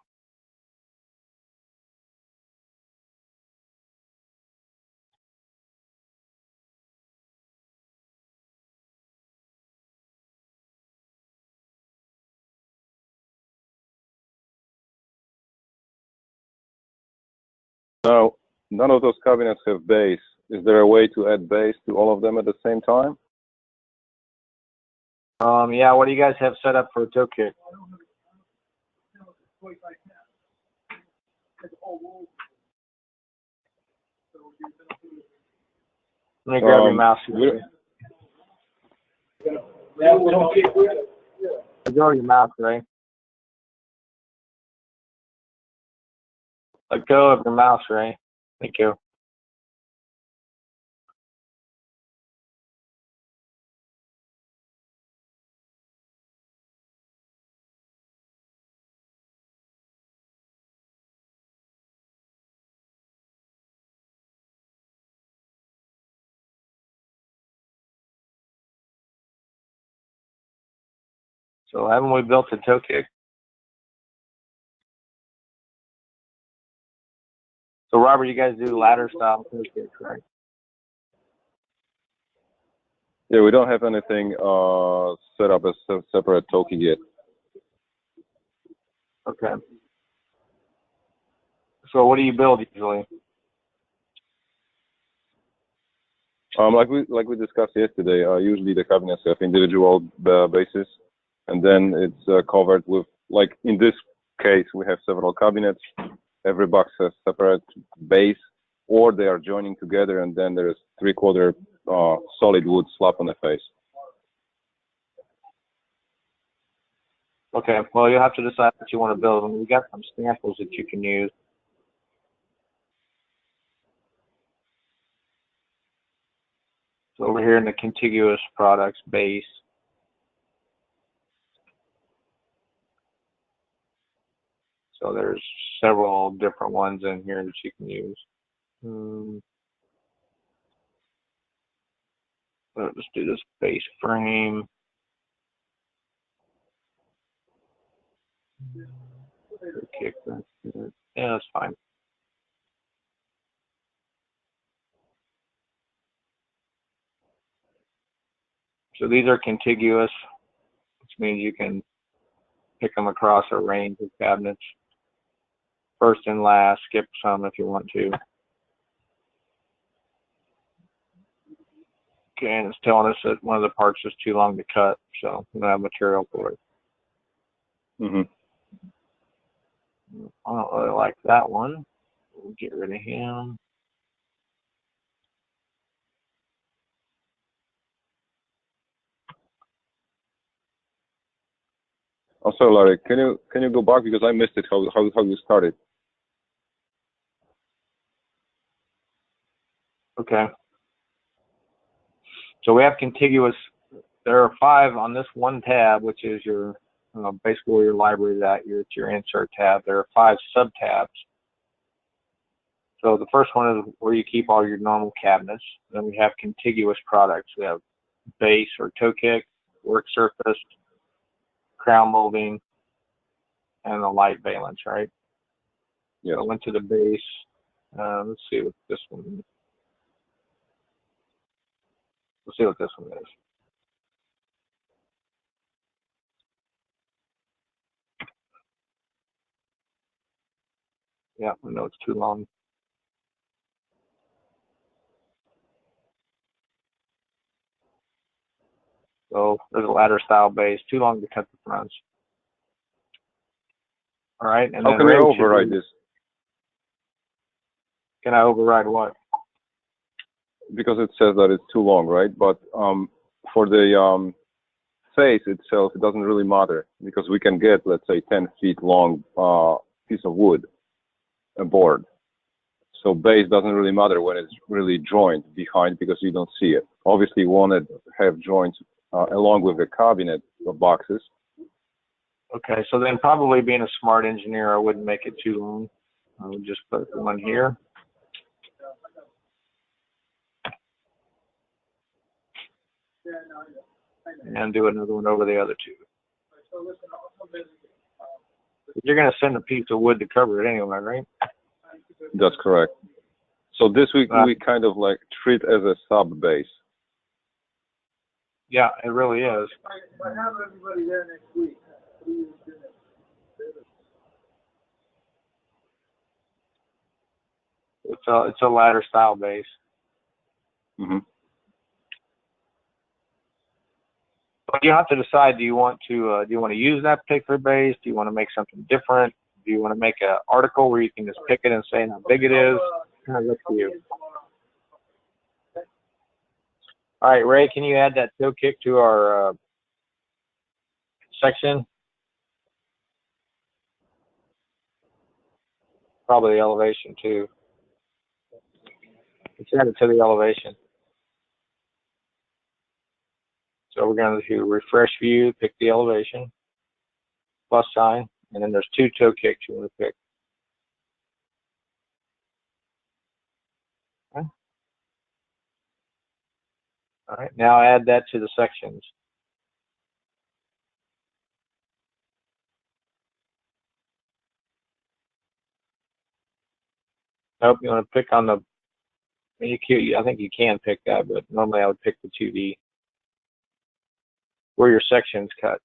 Now, none of those cabinets have base. Is there a way to add base to all of them at the same time? Yeah, what do you guys have set up for a toe kick? Let me grab your mouse. Go your mouse, Ray. Let go of your mouse, Ray. Thank you. So haven't we built a toe kick? So Robert, you guys do ladder style toe kicks, right? Yeah, we don't have anything set up as a separate toe kick yet. Okay. So what do you build usually? Like we discussed yesterday, usually the cabinets have individual bases, and then it's covered with, like in this case, we have several cabinets. Every box has separate base, or they are joining together, and then there is 3/4 solid wood slap on the face. Okay. Well, you'll have to decide what you want to build. And we got some samples that you can use. So over here in the contiguous products base. So there's several different ones in here that you can use. Let's do this base frame. Kick that. Yeah, that's fine. So these are contiguous, which means you can pick them across a range of cabinets. First and last, skip some if you want to. Okay, and it's telling us that one of the parts is too long to cut, so we don't have material for it. Mm-hmm. I don't really like that one. We'll get rid of him. I'm sorry, Larry. Can you go back because I missed it? How you started? Okay. So we have contiguous. There are 5 on this one tab, which is your basically where your library is at. It's your insert tab. There are 5 sub tabs. So the first one is where you keep all your normal cabinets. Then we have contiguous products. We have base or toe kick, work surface, crown molding, and the light valence, right? Yes. So I went to the base. Let's see what this one is. Let's see what this one is. Yeah, I know it's too long. So there's a ladder style base, too long to cut the fronts. All right, and how then can I override this? Can I override what? Because it says that it's too long, right? But for the face itself, it doesn't really matter because we can get, let's say, 10 feet long piece of wood, a board. So base doesn't really matter when it's really joined behind because you don't see it. Obviously, you want to have joints along with the cabinet of boxes. Okay, so then probably being a smart engineer, I wouldn't make it too long. I would just put one here. And do another one over the other 2. You're going to send a piece of wood to cover it anyway, right? That's correct. So this week we kind of like treat as a sub base. Yeah, it really is. I have everybody there next week. It's a ladder style base. Mm-hmm. But you have to decide: do you want to use that particular base? Do you want to make something different? Do you want to make an article where you can just pick it and say how big it is? Kind of up to you. All right, Ray, can you add that toe kick to our section? Probably the elevation too. Let's add it to the elevation. So we're going to do refresh view, pick the elevation, plus sign, and then there's 2 toe kicks you want to pick. Okay. All right, now add that to the sections. Nope, you want to pick on the, I think you can pick that, but normally I would pick the 2D, where your sections cut.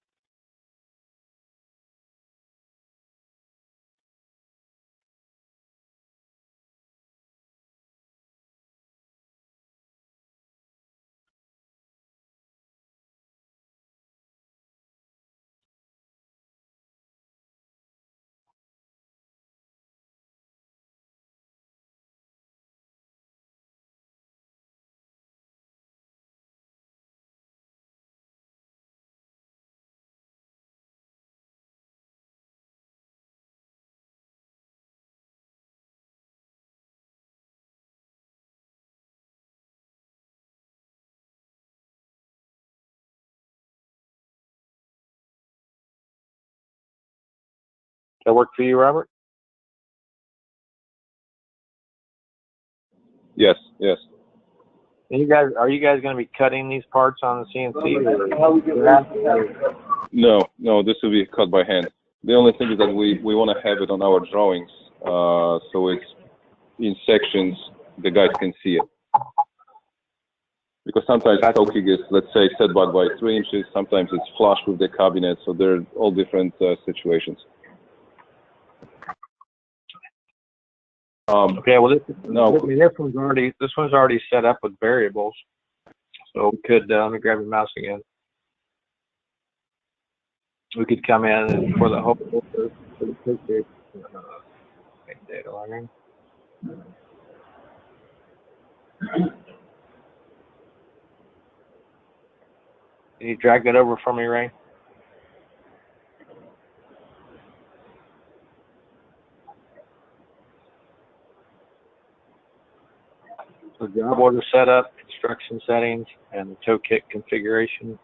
That work for you, Robert? Yes, yes. And are you guys going to be cutting these parts on the CNC? No, this will be cut by hand. The only thing is that we want to have it on our drawings, so it's in sections, the guys can see it. Because sometimes stoking is, let's say, set back by 3 inches. Sometimes it's flush with the cabinet. So they're all different situations. Okay, well, this one's already set up with variables. So we could, let me grab your mouse again. We could come in and for the whole data logging. Can you drag that over for me, Ray? So job order setup, construction settings, and the tow kit configuration.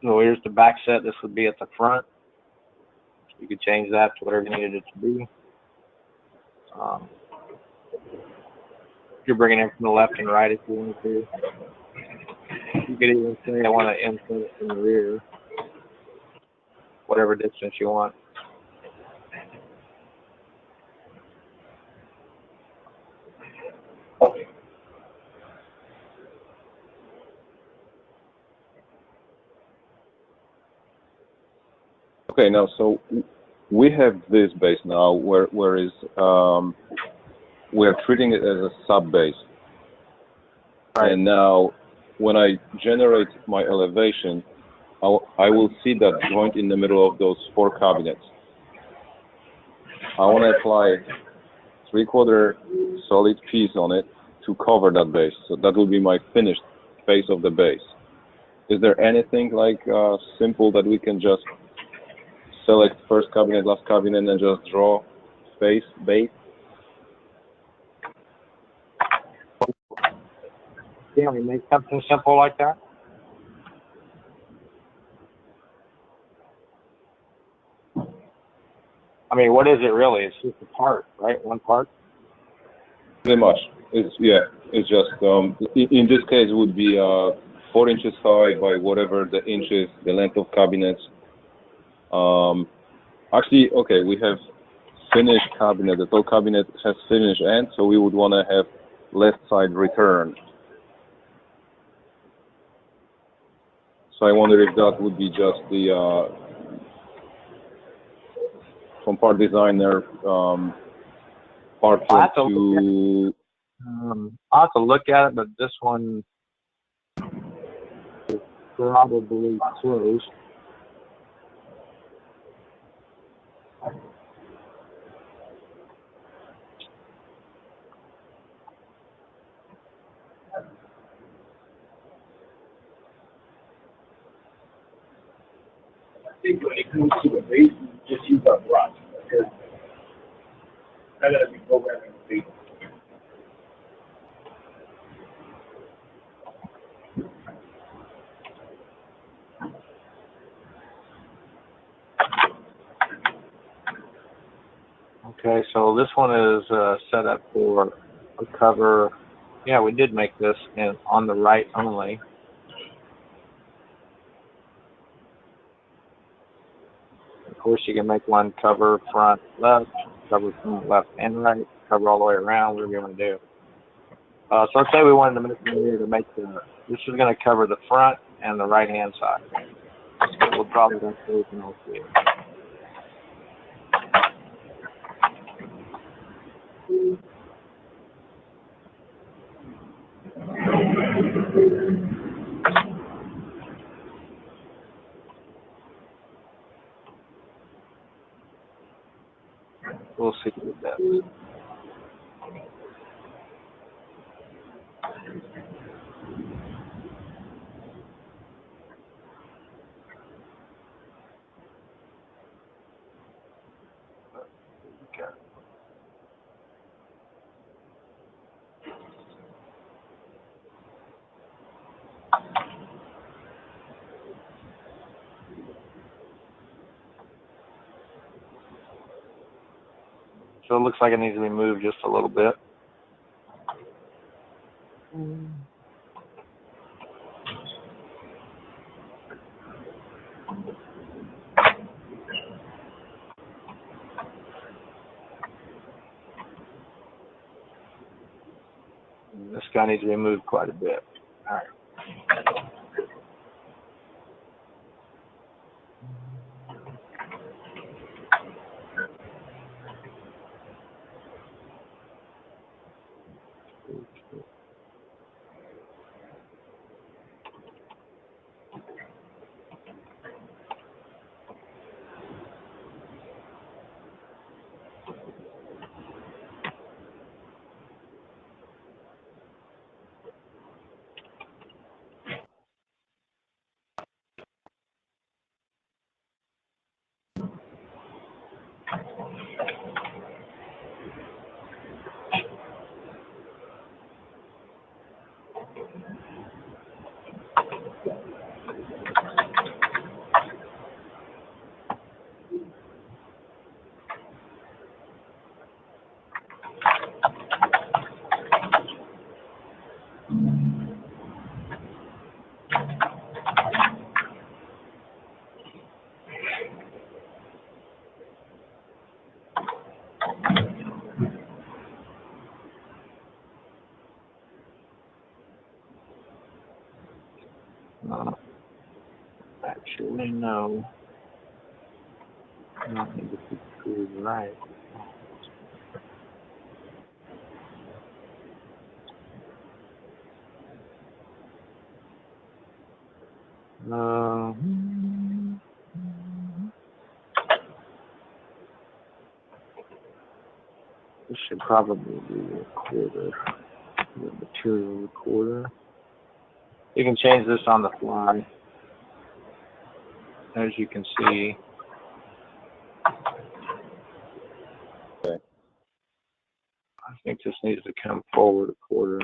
So here's the back set. This would be at the front. You could change that to whatever you needed it to be. You're bringing in from the left and right if you want to. You could even say I want to insert it from the rear, whatever distance you want. Okay, now so we have this base now, whereas we are treating it as a sub base. Right. And now, when I generate my elevation, I will see that joint in the middle of those 4 cabinets. I want to apply 3/4 solid piece on it to cover that base. So that will be my finished face of the base. Is there anything like simple that we can just select first cabinet, last cabinet, and just draw face, base? Can we make something simple like that? I mean, what is it really? It's just a part, right? One part? Pretty much. It's just, in this case, it would be 4 inches high by whatever the inches, the length of cabinets. Actually, okay, we have finished cabinet. The top cabinet has finished end, so we would want to have left side return. So I wonder if that would be just the from part designer part to. I'll have to look at it, but this one is probably close. I think when it comes to the base, just use our brush because I gotta be programming the base. Okay, so this one is set up for a cover. Yeah, we did make this on the right only. Of course, you can make one cover front left, cover front left and right, cover all the way around, whatever you want to do. So let's say we wanted to make here to make this is going to cover the front and the right hand side. We'll probably go through and all three. We'll see with that. Okay. So it looks like it needs to be moved just a little bit. This guy needs to be moved quite a bit. All right. Actually, no. I don't think this is right. This should probably be a quarter, the material recorder. You can change this on the fly, as you can see. Okay. I think this needs to come forward a quarter.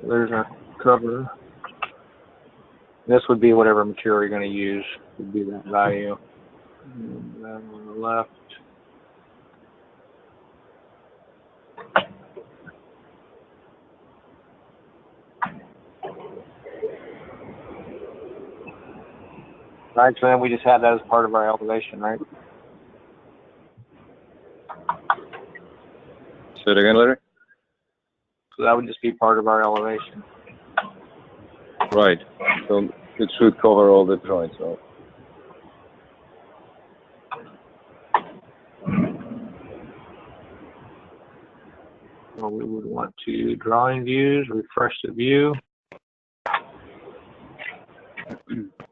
There's our cover. This would be whatever material you're going to use, would be that value. And then on the left, right, so then we just had that as part of our elevation, right? Say it again, Larry? So that would just be part of our elevation. Right. So it should cover all the joints. So. So we would want to drawing views, refresh the view.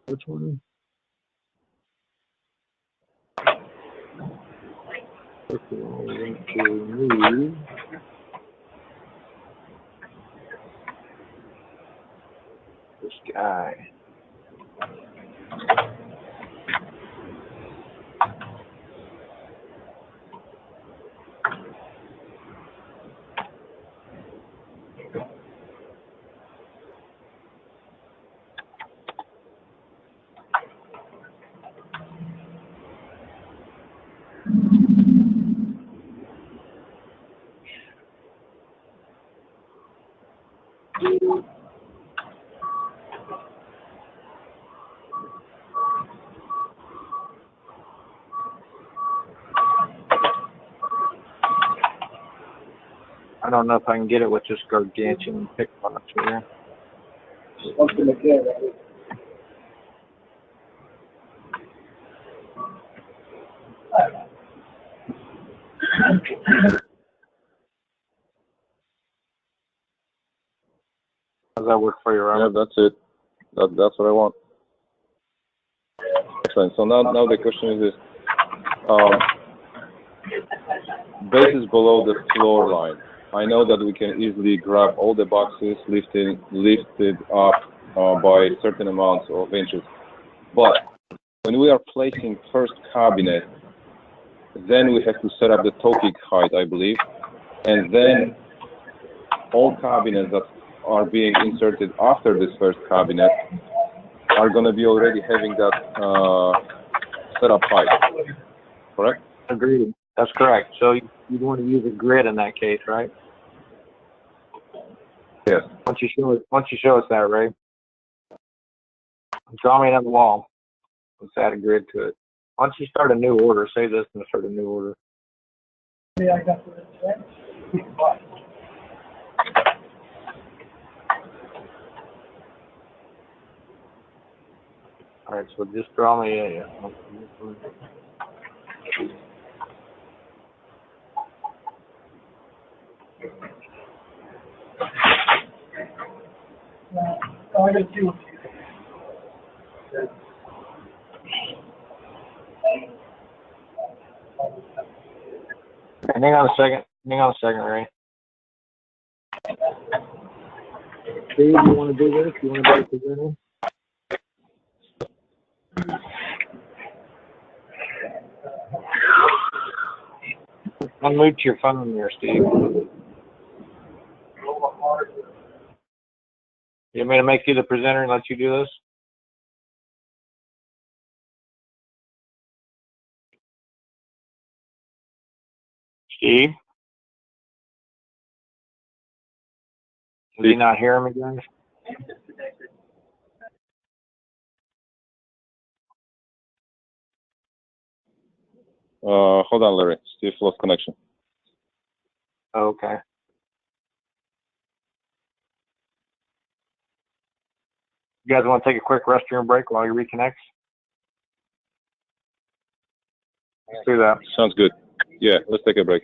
Which one? First of all, we want to remove this guy. I don't know if I can get it with just gargantuan pick box here. Something again, right? Does that work for you, Robert? Yeah, that's it. That's what I want. Excellent. So now the question is this. Bases below the floor line. I know that we can easily grab all the boxes, lifted up by certain amounts of inches. But when we are placing first cabinet, Then we have to set up the topic height, I believe. And then all cabinets that are being inserted after this first cabinet are going to be already having that setup height. Correct? Agreed. That's correct. So you'd want to use a grid in that case, right? Yes. Once you show us that, Ray, draw me another wall. Let's add a grid to it. Once you start a new order, save this and start a new order. Yeah, I got this. All right, so just draw me a. I got two. Hang on a second. Hang on a second, Ray. Steve, you want to do this? You want to do the presenting? Unmute your phone there, Steve. You want me to make you the presenter and let you do this? Steve? Did he not hear him again? Hold on, Larry. Steve lost connection. Okay. You guys want to take a quick restroom break while he reconnects? Let's do that. Sounds good. Yeah, let's take a break.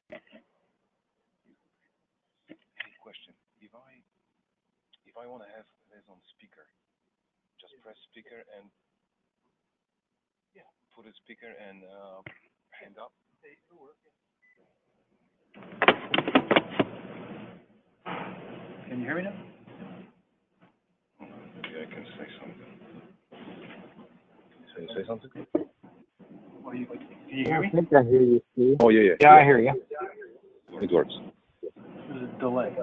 Hey, question. If I want to have this on speaker, just press speaker and put a speaker and hang up. Can you hear me now? Maybe I can say something. Can you say something? Can you hear me? I think I hear you, Steve. Oh, yeah. Yeah, I hear you. It works. There's a delay.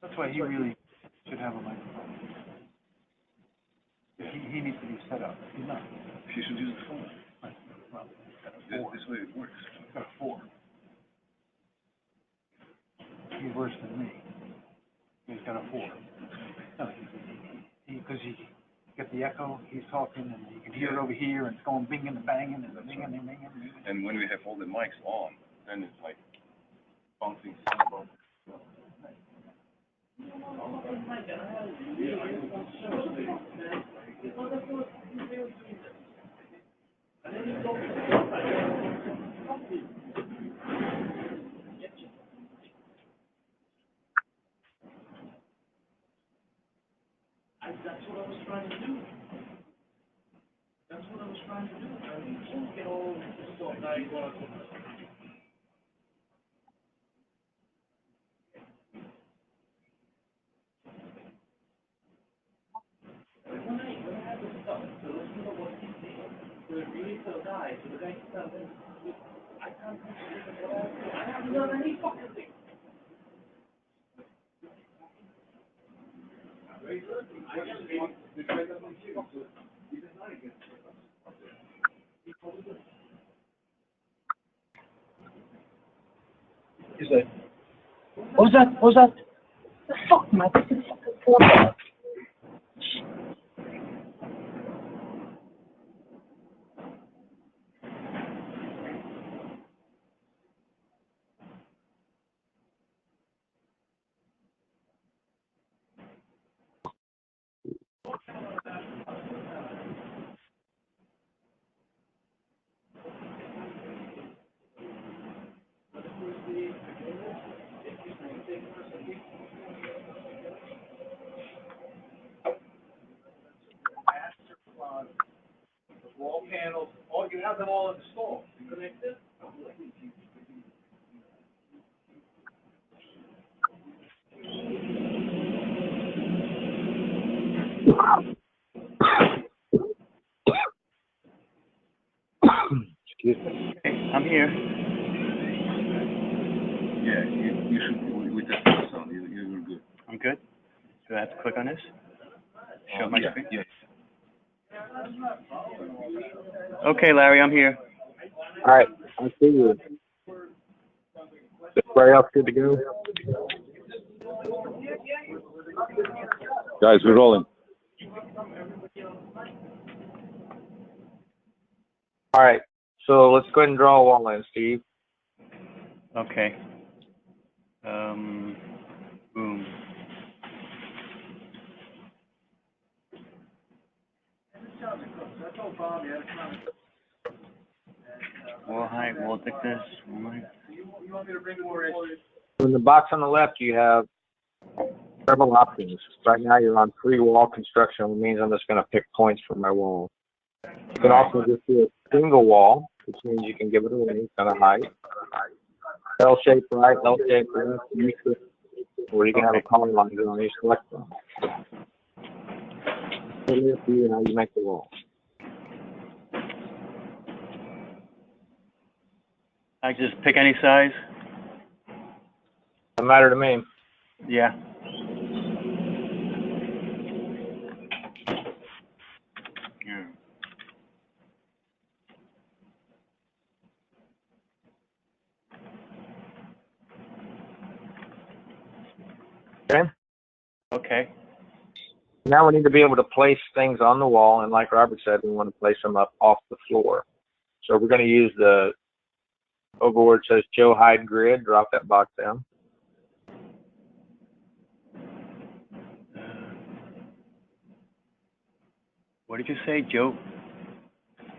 That's why he really should have a microphone. He needs to be set up. He's not. You should use the phone. Right. Well, This way it works. he's got a 4. He's worse than me. He's got a 4. No, because he get the echo, he's talking, and you can hear it over here, and it's going binging and banging and binging and binging. And when we have all the mics on, then it's like bouncing. That's what I was trying to do. That's what I was trying to do. I mean, you can't get all this stuff now. You want to. When I have this stuff, so listen to what he's saying. So it really to the guy, so the guy can tell him, I can't do what I do. I haven't done any fucking thing. Very good. I just made the guy doesn't see it. He did not against it. He said, what was that? What was that? The fuck, man. This is fucking phone. Wall panels, all you have them all installed. Connected. Excuse me. Hey, I'm here. Yeah, you should. We tested the sound. You were good. I'm good. Do I have to click on this? Show my screen? Yeah. Okay, Larry, I'm here. All right, I see you. Everybody else good to go? Guys, we're rolling. All right, so let's go ahead and draw a wall in, Steve. Okay. Boom. Wall height, wall thickness. In the box on the left, you have several options. Right now, you're on free wall construction, which means I'm just going to pick points for my wall. You can also just do a single wall, which means you can give it a length and a height. L-shaped right, L-shaped left, U-shaped, or you can have a column line on each select one. Totally up to you how you make the wall. I just pick any size? Doesn't matter to me. Yeah. Yeah. Okay? Okay. Now we need to be able to place things on the wall, and like Robert said, we want to place them up off the floor. So we're going to use the over where it says Joe Hyde Grid, drop that box down. What did you say, Joe?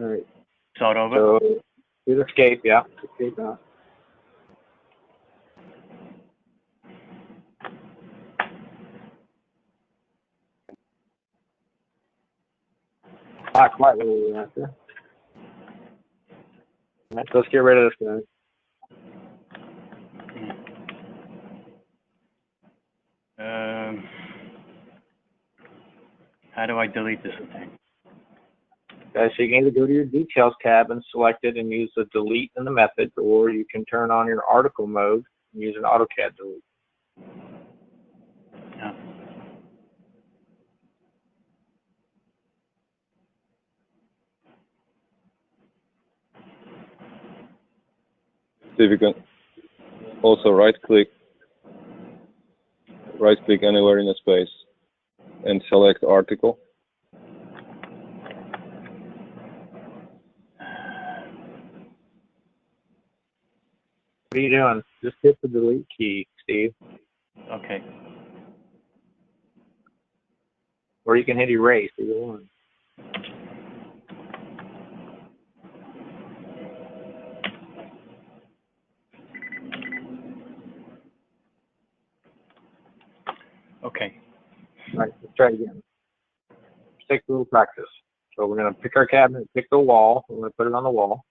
All right. Start over? So hit escape, yeah. Escape out. Not quite where we were at there. All right, so let's get rid of this guy. How do I delete this thing? Okay, so you can either go to your details tab and select it and use the delete in the method, or you can turn on your article mode and use an AutoCAD delete. Yeah. See if you can also right click anywhere in the space and select article. What are you doing? Just hit the delete key, Steve. Okay. Or you can hit erase, either one. Okay. All right, let's try it again. Let's take a little practice. So we're going to pick our cabinet, pick the wall. We're going to put it on the wall.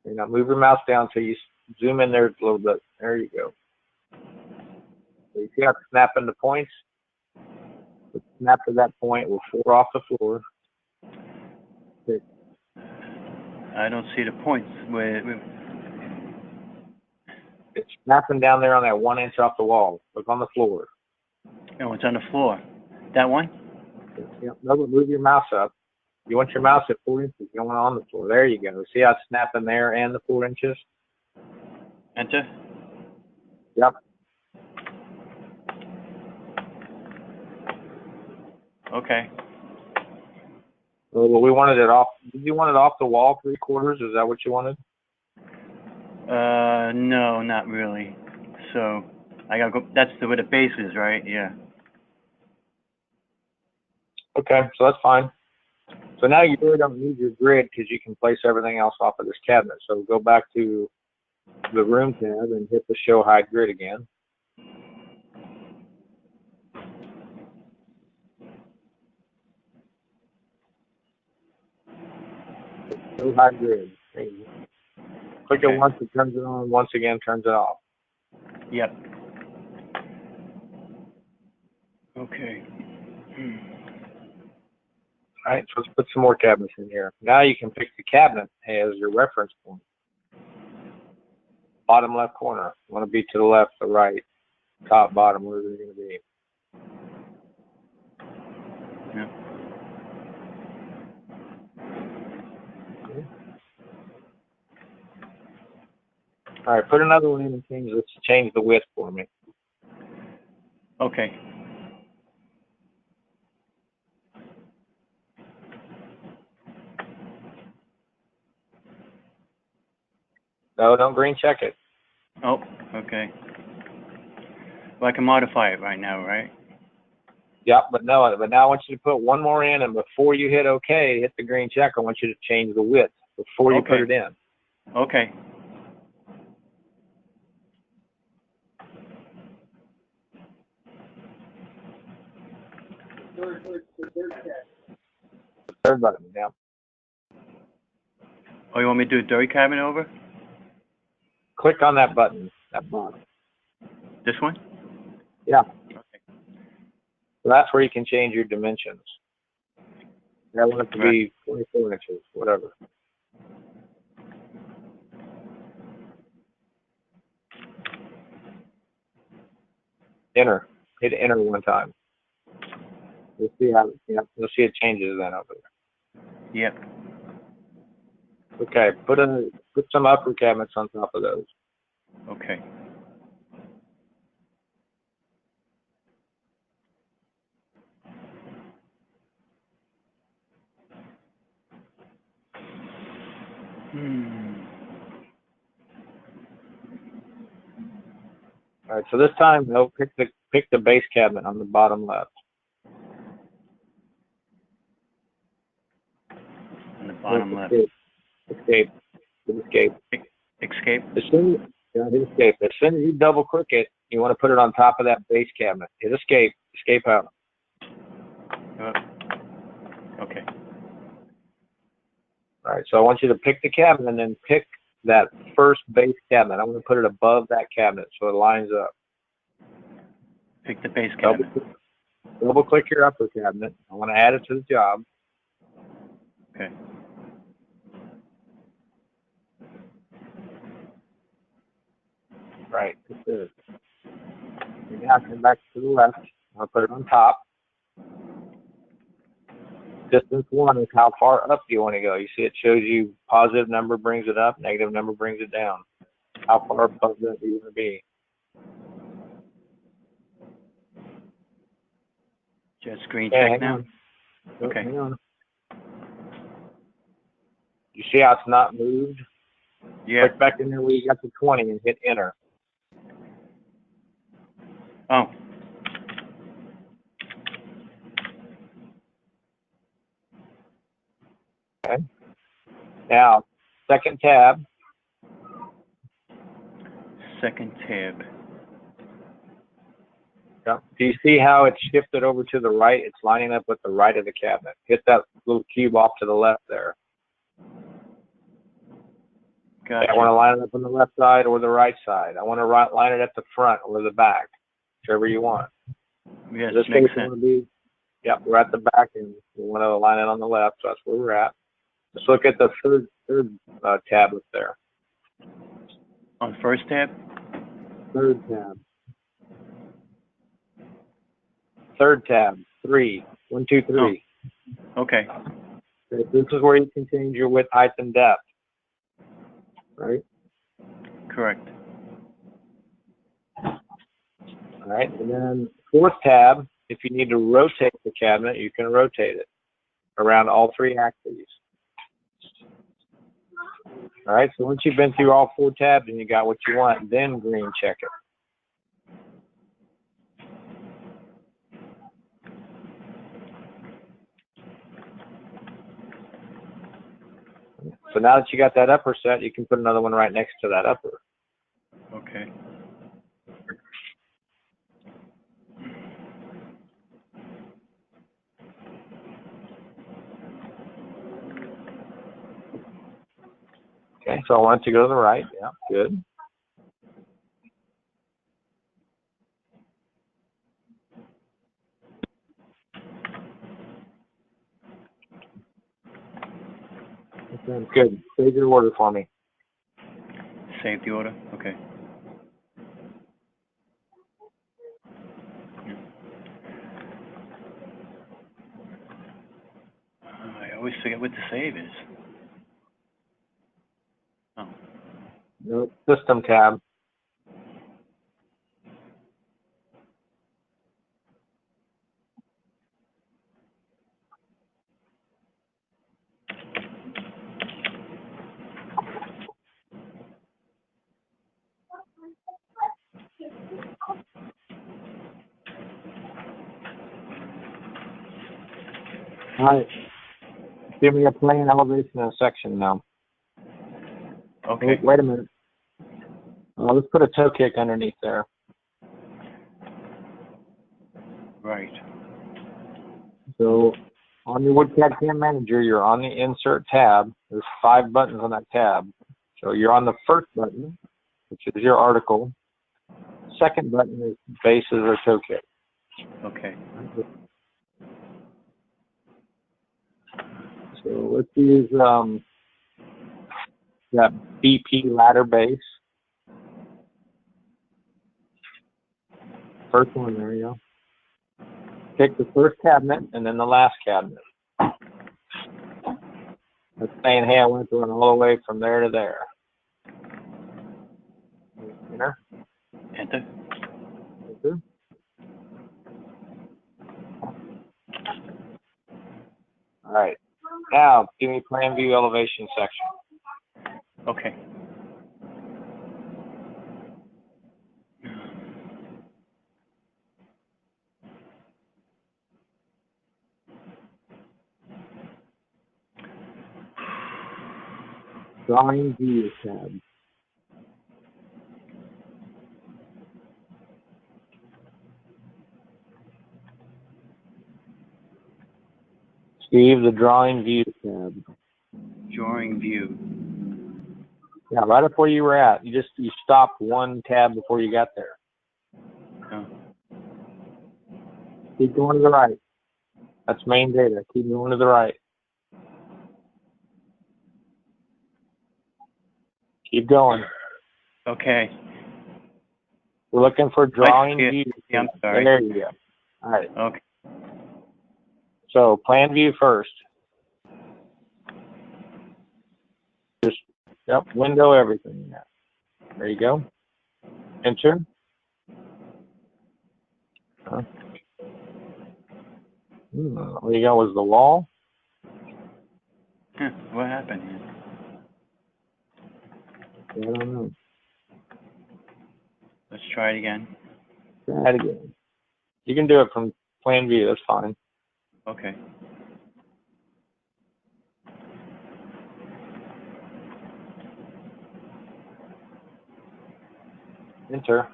You're going to move your mouse down so you zoom in there a little bit. There you go. So you see how to snap into points? The snap to that point will fall off the floor. I don't see the points. It's snapping down there on that 1 inch off the wall. Look on the floor. Oh, it's on the floor. That one? Yeah, no, move your mouse up. You want your mouse at 4 inches. You don't want it on the floor. There you go. See how it's snapping there and the 4 inches? Enter? Yep. Okay. Well, we wanted it off. Did you want it off the wall 3/4? Is that what you wanted? No, not really. So, I gotta go, that's where the base is, right? Yeah. Okay, so that's fine. So now you really don't need your grid because you can place everything else off of this cabinet. So go back to the room tab and hit the show hide grid again. Show hide grid. There you go. Click Okay. it once, it turns it on. Once again, turns it off. Yep. Okay. All right, so let's put some more cabinets in here. Now you can pick the cabinet as your reference point. Bottom left corner. You want to be to the left, the right, top, bottom, wherever they're going to be. Yeah. Okay. All right, put another one in and change the width for me. Okay. No, don't green check it. Oh, okay. Well, I can modify it right now, right? Yep, but now I want you to put one more in, and before you hit OK, hit the green check. I want you to change the width before you put it in. Okay. Third button, yeah. Oh, you want me to do Dory cabinet over? Click on that button, that box. This one? Yeah. Okay. So that's where you can change your dimensions. I want it to be 24 inches, whatever. Enter. Hit enter one time. You'll see how. Yeah, you'll see it changes then over there. Yep. Okay. Put some upper cabinets on top of those. Okay. All right. So this time, pick the base cabinet on the bottom left. Bottom left. Escape. Escape. Escape. As soon hit escape. As soon as you double click it, you want to put it on top of that base cabinet. Hit escape. Escape out. Okay. All right. So I want you to pick the cabinet and then pick that first base cabinet. I'm going to put it above that cabinet so it lines up. Pick the base cabinet. Double click your upper cabinet. I want to add it to the job. Okay. Right. Good. Now come back to the left. I'll put it on top. Distance 1 is how far up you want to go. You see it shows you positive number brings it up, negative number brings it down. How far above that do you want to be? Just green Okay, check now? on. Okay. Hang on. You see how it's not moved? Yeah. Click back in there where you got the 20 and hit enter. Oh. Okay. Now, second tab. Second tab. Yep. Do you see how it's shifted over to the right? It's lining up with the right of the cabinet. Hit that little cube off to the left there. Gotcha. I want to line it up on the left side or the right side. I want to line it at the front or the back, whichever you want. Yes, This makes case, sense. we're at the back and we want to align it on the left, so that's where we're at. Let's look at the third tab up there. On first tab? Third tab. Third tab. 3. 1, 2, 3. Oh. Okay. Okay. This is where you can change your width, height, and depth. Right? Correct. All right. And then fourth tab, if you need to rotate the cabinet, you can rotate it around all 3 axes. All right. So once you've been through all 4 tabs and you got what you want, then green check it. So now that you got that upper set, you can put another one right next to that upper. Okay. Okay, so I want it to go to the right. Yeah, good. Okay, good. Save your order for me. Save the order? Okay. I always forget what the save is. Oh. Nope. System tab. All right. Give me a plane, elevation, and a section now. Okay. Oh, wait a minute. Let's put a toe kick underneath there. Right. So on your WoodCAD CAM Manager, you're on the Insert tab. There's 5 buttons on that tab. So you're on the first button, which is your article. Second button is bases or toe kick. Okay. So let's use that BP ladder base. First one, there you go. Pick the first cabinet and then the last cabinet. That's saying, hey, I want to run all the way from there to there. Enter. Enter. Enter. All right. Now, give me plan view elevation section. Okay. Drawing view tab. Steve, the drawing view tab. Drawing view. Yeah, right up where you were at. You stopped one tab before you got there. Oh. Keep going to the right. That's main data. Keep going to the right. Keep going. Okay. We're looking for drawing view. Yeah, I'm sorry. There you go. All right. Okay. So plan view first. Just window everything. There you go. Enter. There you go. Was the wall? What happened here? I don't know. Let's try it again. Try it again. You can do it from plan view. That's fine. Okay. Enter.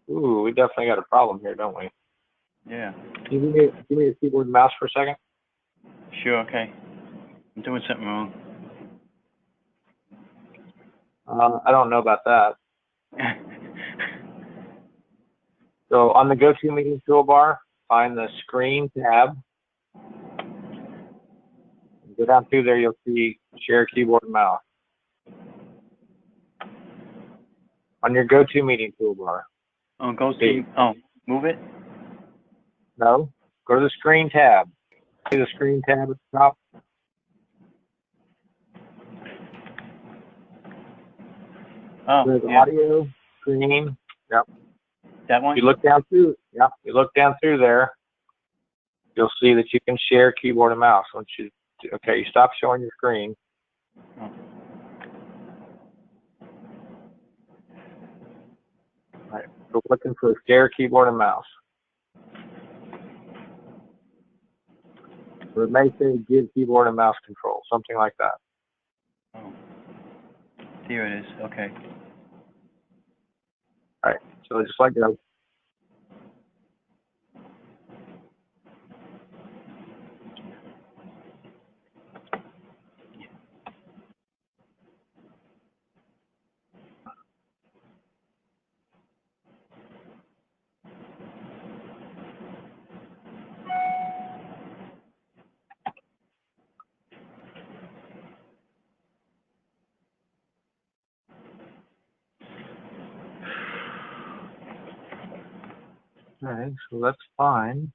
Ooh, we definitely got a problem here, don't we? Yeah. Can you give me a keyboard and mouse for a second? Sure, okay. I'm doing something wrong. I don't know about that. So on the GoToMeeting toolbar, find the Screen tab. Go down through there, you'll see Share Keyboard and Mouse. On your GoToMeeting toolbar. Oh, move it? No, go to the Screen tab. See the Screen tab at the top? Oh, There's yeah. audio, screen. Yep. That one? You look down through. Yep. You look down through there. You'll see that you can share keyboard and mouse. Once you stop showing your screen. Oh. All right. So looking for share keyboard and mouse. Or it may say give keyboard and mouse control, something like that. Oh. Here it is. Okay. All right. So just like that. All right, so that's fine.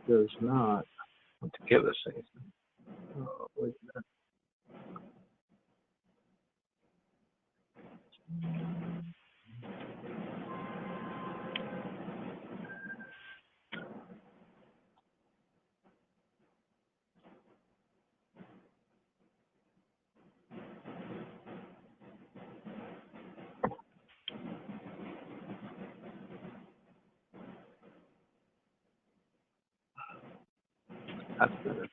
Does not want to give us anything. Oh, wait a minute. That's better.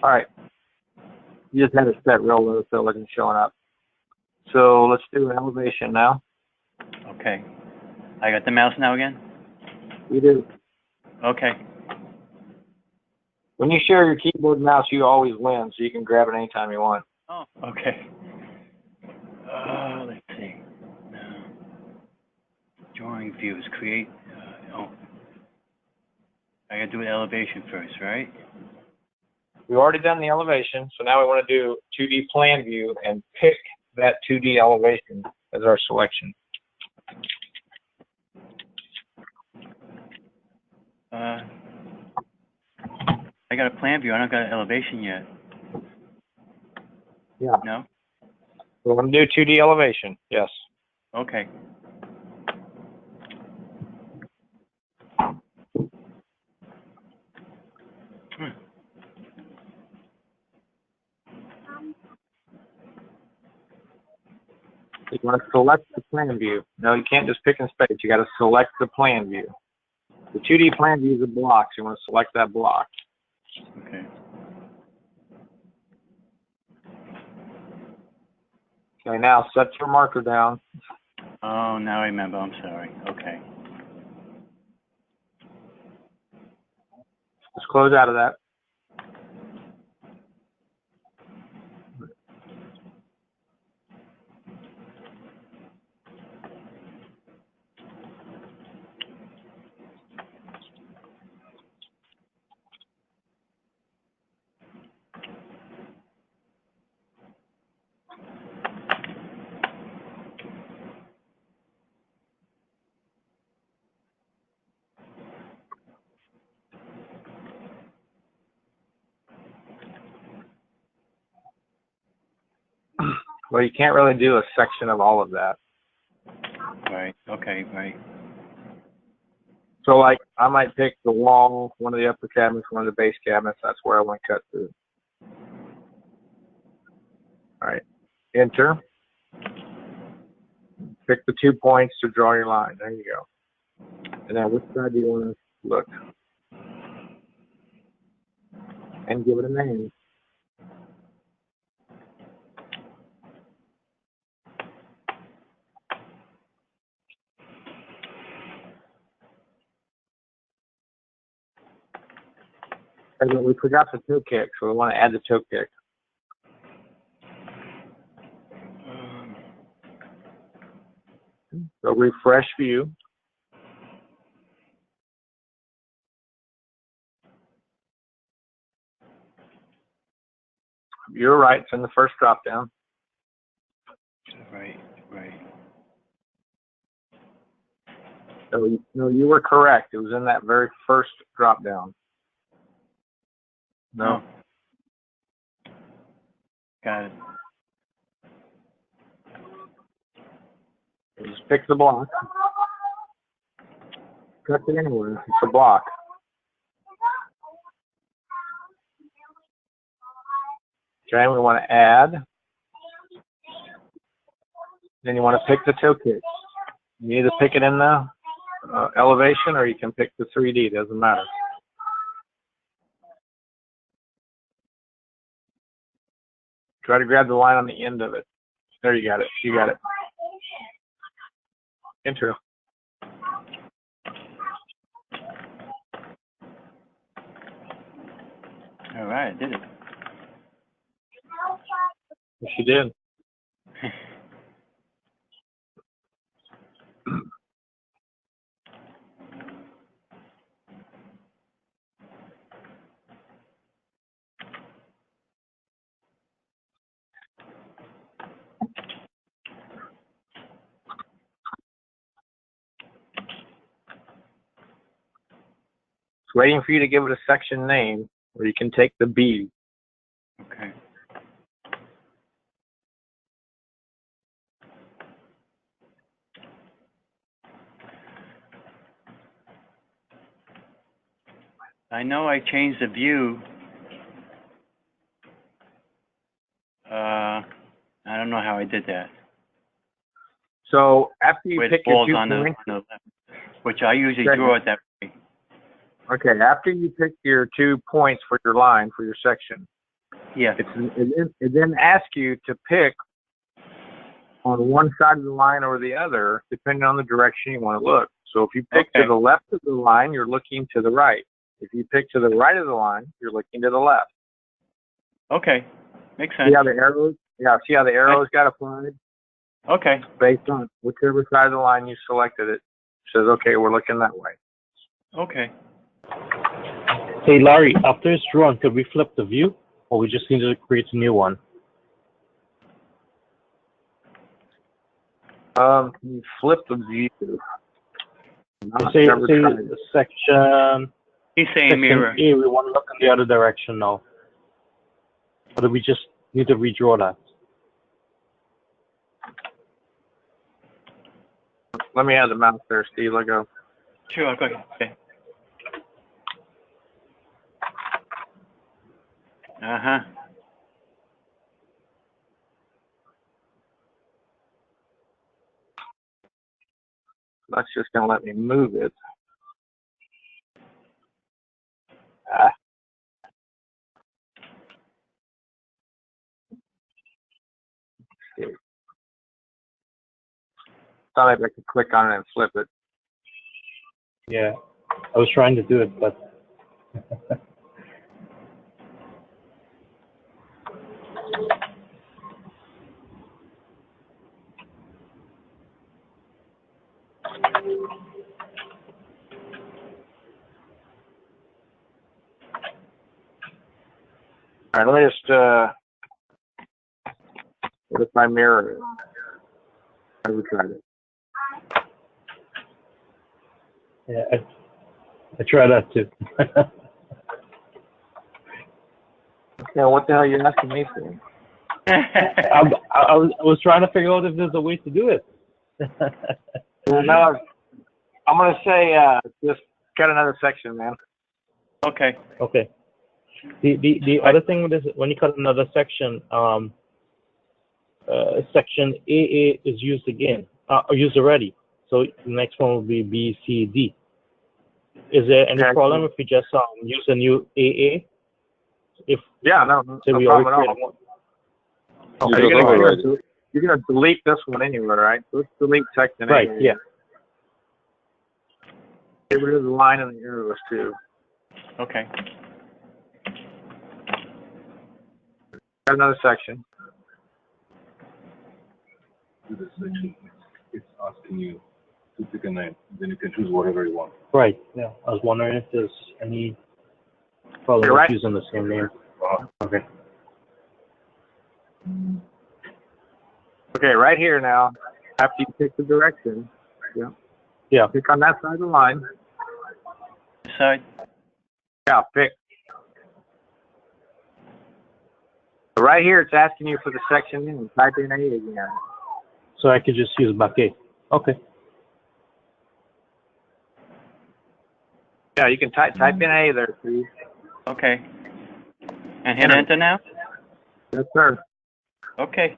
All right. You just had it set real low so it wasn't showing up. So let's do an elevation now. Okay. I got the mouse now again? You do. Okay. When you share your keyboard and mouse, you always win, so you can grab it anytime you want. Oh, okay. Let's see. No. drawing views. Create. Oh, I gotta do an elevation first, right? We've already done the elevation, so now we want to do 2D plan view and pick that 2D elevation as our selection. I got a plan view. I don't got an elevation yet. Yeah. No? We want to do 2D elevation, yes. Okay. You want to select the plan view. No, you can't just pick in space. You got to select the plan view. The 2D plan view is a block, so you want to select that block. Okay. Okay, now set your marker down. Oh, now I remember. I'm sorry. Okay. Just close out of that. Well, you can't really do a section of all of that. Right. Okay. Right. So, like, I might pick the wall, one of the upper cabinets, one of the base cabinets. That's where I want to cut through. All right. Enter. Pick the 2 points to draw your line. There you go. And now, which side do you want to look? And give it a name. And we forgot the toe kick, so we want to add the toe kick. So refresh view. You're right. It's in the first drop down. Right. Right. No, you were correct. It was in that very first drop down. No. Oh. Got it. Just pick the block. Cut it anywhere. It's a block. Okay, we want to add. Then you want to pick the toe kick. You either pick it in the elevation or you can pick the 3D. It doesn't matter. Try to grab the line on the end of it. There, you got it. You got it. Enter. All right. I did it. Yes, you did. It's waiting for you to give it a section name, or you can take the B. Okay. I know I changed the view. I don't know how I did that. So after you With pick your balls 2 on the points, left, which I usually Okay. draw it that way. okay, after you pick your 2 points for your line, for your section, Yeah. it then asks you to pick on one side of the line or the other, depending on the direction you want to look. So if you pick Okay. to the left of the line, you're looking to the right. If you pick to the right of the line, you're looking to the left. Okay. Makes sense. See how the arrows? Yeah, see how the arrows got applied Okay. based on whichever side of the line you selected it. says, okay, we're looking that way. Okay. Hey, Larry, after it's drawn, could we flip the view, or we just need to create a new one? You flip the view. Say Never tried it. the section He's saying section mirror. A, we want to look in the other direction now. Or do we just need to redraw that? Let me add the mouse there, Steve. Let go. Sure, I'll go ahead. Okay. Uh-huh. That's just going to let me move it. Ah. Thought maybe I could click on it and flip it. Yeah, I was trying to do it, but All right, let me just, what if I mirror it? I never tried it. yeah, I try that too. Yeah, what the hell are you asking me for? I was trying to figure out if there's a way to do it. Well, no, I'm going to say just cut another section, man. Okay. Okay. The other thing with this, when you cut another section, section AA is used again, or used already. So the next one will be B, C, D. Is there any Okay. problem if we just use a new AA? If Yeah, no say we problem at already all. created one. You You're just override it. you're gonna delete this one anyway, right? So let's delete section Right. A. Yeah. Get rid of the line and the arrows too. Okay. Got another section. To this section, it's asking you to pick a name. Then you can choose whatever you want. Right. Yeah. I was wondering if there's any problem You're with right. using the same name. Okay. Okay, right here now. After you pick the direction, Yeah. pick on that side of the line. Side. Yeah, pick. So right here, it's asking you for the section name. Type in A again. So I could just use back A. Okay. Yeah, you can type in A there, please. Okay. And hit enter now? Yes, sir. Okay.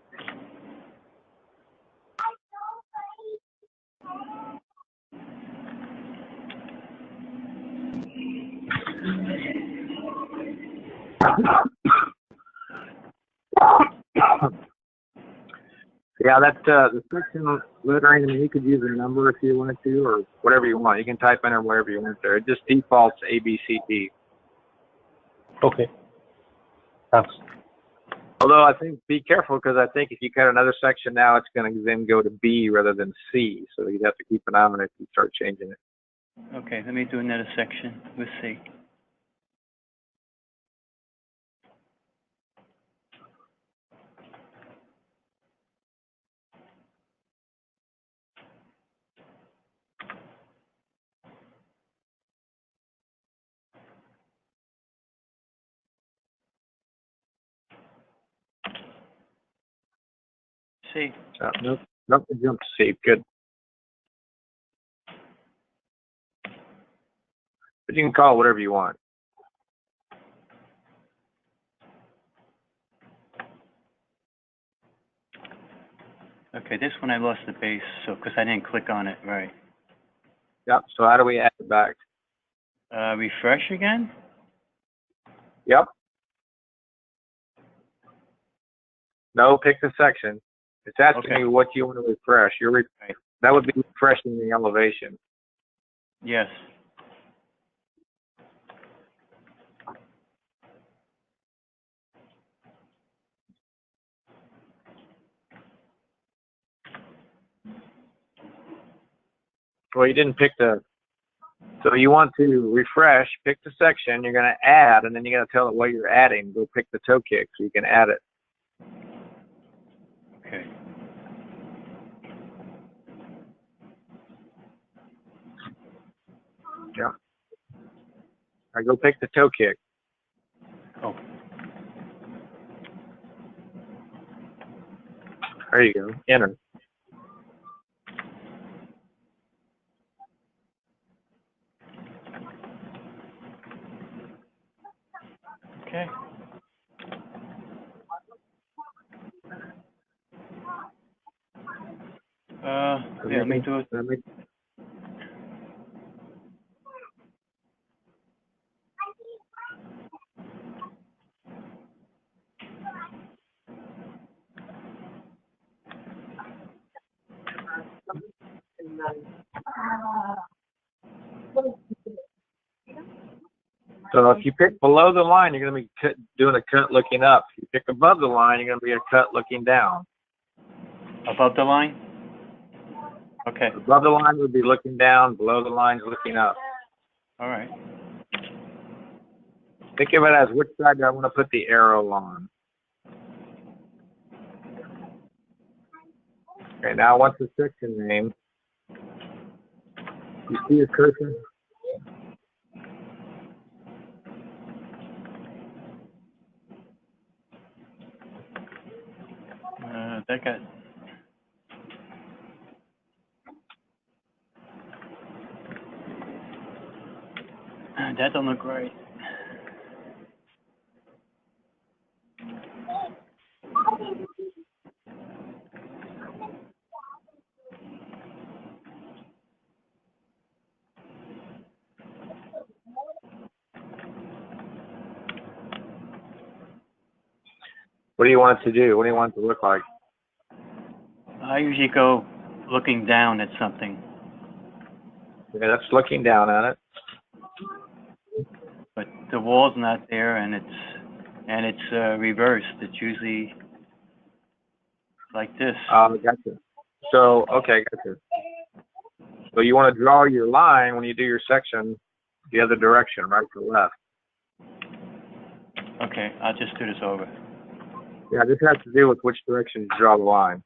Yeah, that the section lettering, I mean, you could use a number if you wanted to, or whatever you want. You can type in or whatever you want there. It just defaults A, B, C, D. Okay. Thanks. Although I think be careful, because I think if you cut another section now, it's going to then go to B rather than C. So you'd have to keep an eye on it if you start changing it. Okay, let me do another section. Let's see. See. Nope, it jumped to C. Good. But you can call it whatever you want. Okay, this one I lost the base, so because I didn't click on it, right. Yep. So how do we add it back? Refresh again? Yep. No, pick the section. It's asking Okay. you what you want to refresh. That would be refreshing the elevation. Yes. Well, you didn't pick the. So you want to refresh, pick the section you're going to add, and then you got to tell it what you're adding. Go pick the toe kick so you can add it. Okay. Yeah. All right, go pick the toe kick. Oh. There you go. Enter. Okay. Yeah, let me do it. So if you pick below the line, you're going to be doing a cut looking up. If you pick above the line, you're going to be a cut looking down. Above the line? Okay. Above the line would be looking down. Below the line is looking up. All right. Think of it as which side do I want to put the arrow on. Okay, now what's the section name? You see your cursor? That got. That don't look right. What do you want it to do? What do you want it to look like? I usually go looking down at something, Okay, that's looking down at it. but the wall's not there, and it's reversed. It's usually like this. Gotcha. So, okay, gotcha. So you want to draw your line when you do your section the other direction, right to left. Okay, I'll just do this over. Yeah, this has to do with which direction you draw the line.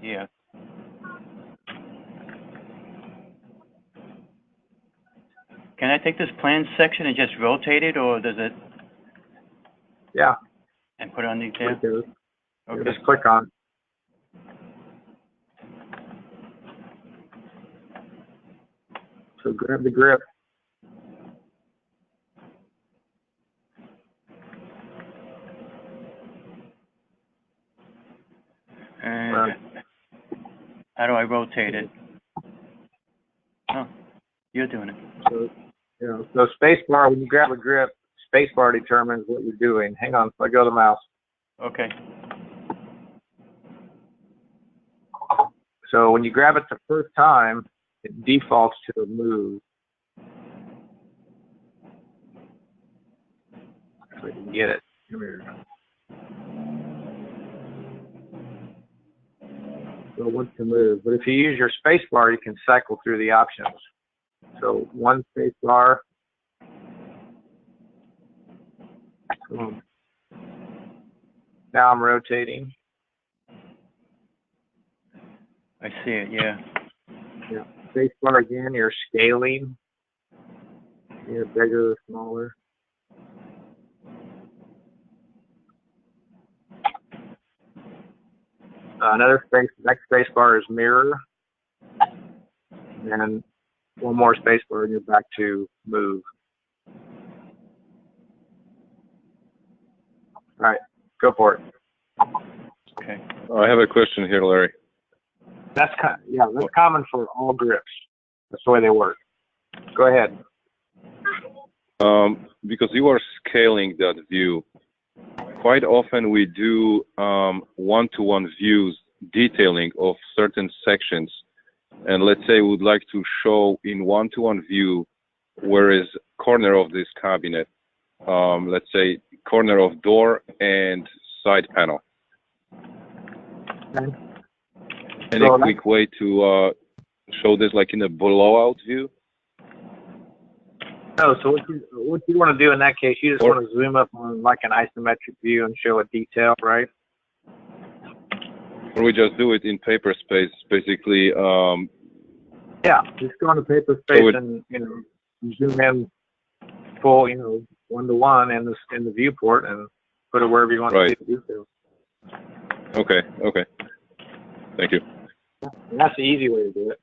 Yeah. Can I take this plan section and just rotate it, or does it? Yeah. And put it underneath there? Right there. Okay. Just click on it. So grab the grip. And how do I rotate it? Oh, you're doing it. So space bar, when you grab a grip, space bar determines what you're doing. Hang on, let go of the mouse. Okay. So when you grab it the first time, it defaults to a move. So you can get it. Come here. So what's to move? But if you use your space bar, you can cycle through the options. So one space bar. Now I'm rotating. I see it, yeah. Yeah. Space bar again, you're scaling. You're bigger or smaller. Next space bar is mirror. And one more space bar and you're back to move. All right, go for it. Okay. I have a question here, Larry. That's common for all grips. That's the way they work. Go ahead. Because you are scaling that view, quite often we do one-to-one views detailing of certain sections. And let's say we would like to show in one-to-one view where is corner of this cabinet. Let's say corner of door and side panel. Okay. Any quick way to show this like in a blowout view? No, so what you want to do in that case, you just Or- want to zoom up on like an isometric view and show a detail, right? Or we just do it in paper space, basically. Yeah, just go into paper space it- and zoom in full, 1-to-1 in the viewport and put it wherever you want Right. to see the detail. Okay. Thank you. And that's the easy way to do it.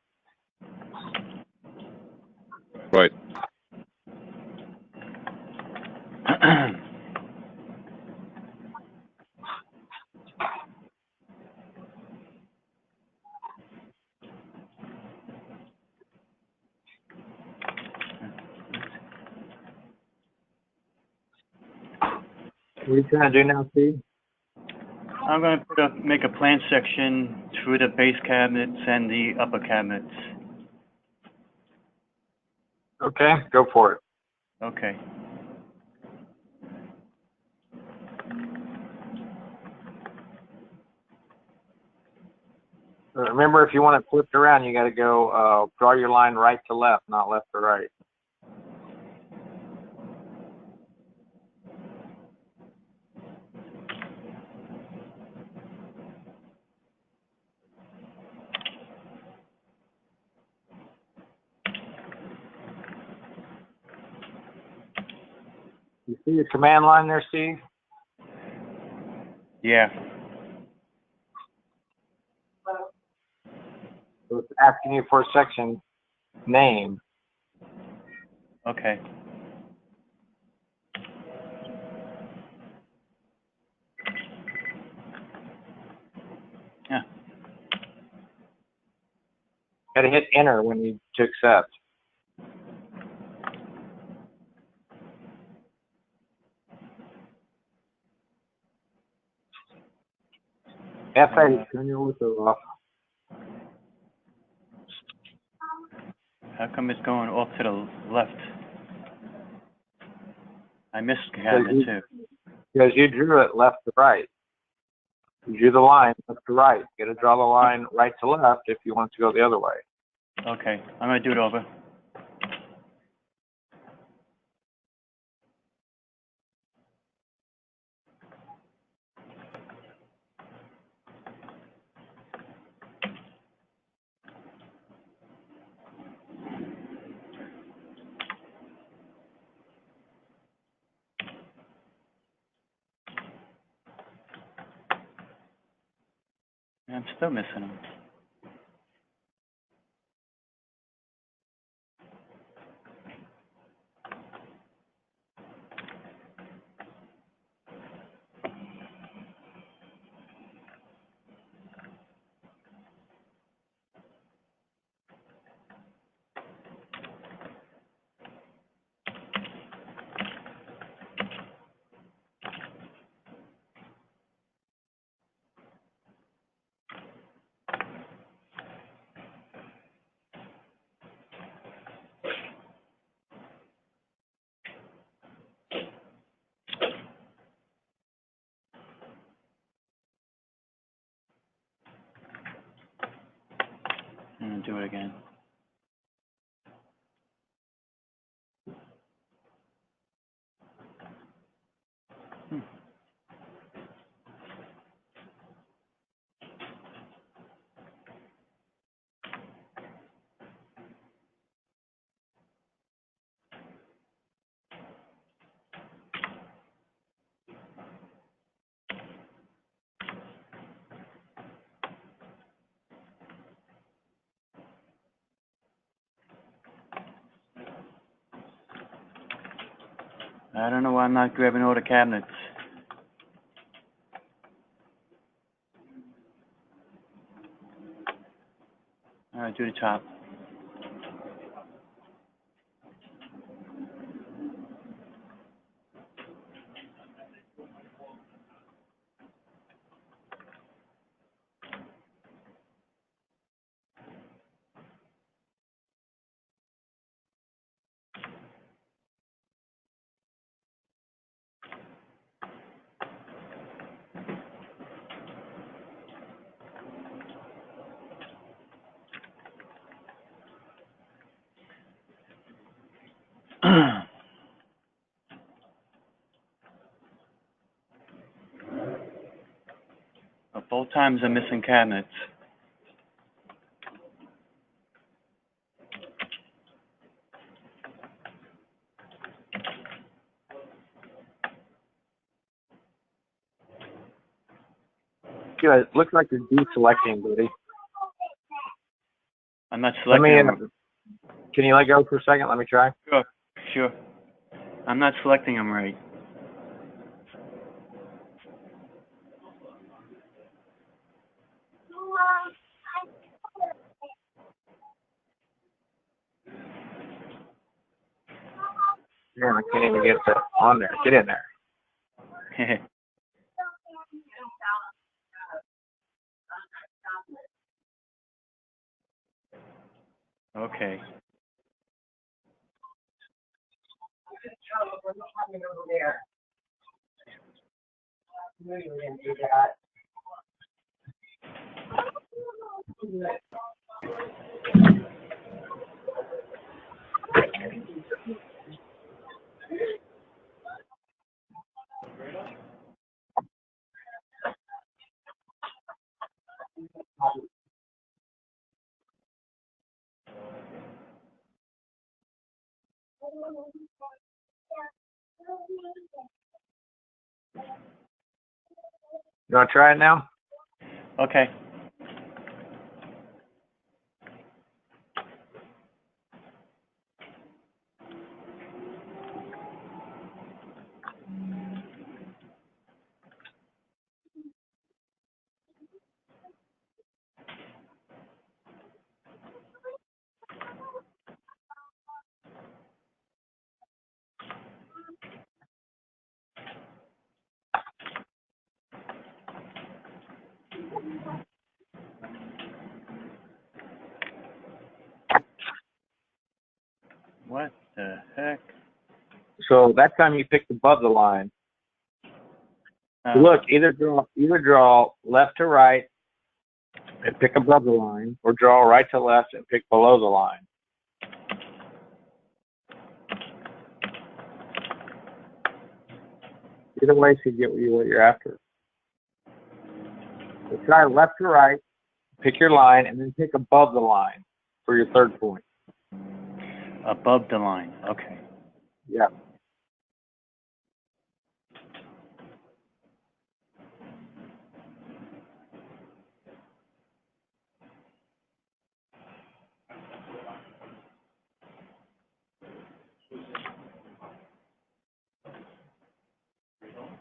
Right. What are you trying to do now, Steve? I'm going to make a plan section through the base cabinets and the upper cabinets. Okay, go for it. Okay. Remember, if you want it flipped around, you got to go draw your line right to left, not left to right. You see your command line there, Steve? Yeah. So it's asking you for a section name. Okay. Yeah. Got to hit enter when you to accept. F8, turn your ortho off. How come it's going off to the left? I missed cabinet too. Because you drew it left to right. You drew the line left to right. You got to draw the line right to left if you want it to go the other way. Okay. I'm going to do it over. I'm still missing them. I'm going to do it again. I don't know why I'm not grabbing all the cabinets. All right, do the top. Both times I'm missing cabinets. Yeah, it looks like you're deselecting, buddy. I'm not Let selecting me, them. can you let go for a second? Let me try. Sure. I'm not selecting them right. Damn, I can't even get that on there. Get in there. Okay. You want to try it now? Okay. What the heck? So that time you picked above the line. Look, either draw left to right and pick above the line, or draw right to left and pick below the line. Either way should get you what you're after. So try left to right, pick your line, and then pick above the line for your third point. Above the line. Okay. Yeah.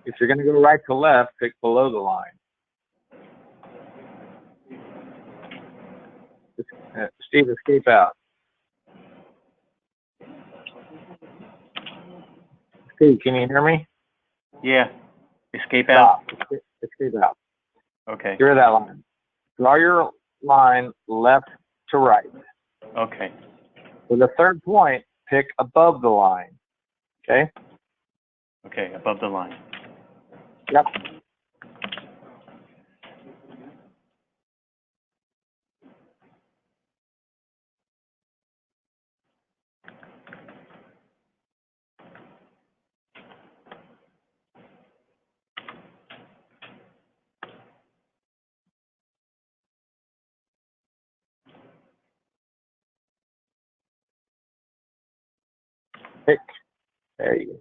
If you're going to go right to left, pick below the line. Steve, escape out. Steve, can you hear me? Yeah. Escape out? Stop. Escape out. Okay. Get rid of that line. Draw your line left to right. Okay. For the third point, pick above the line. Okay? Okay, above the line. Yep. Pick. There you go.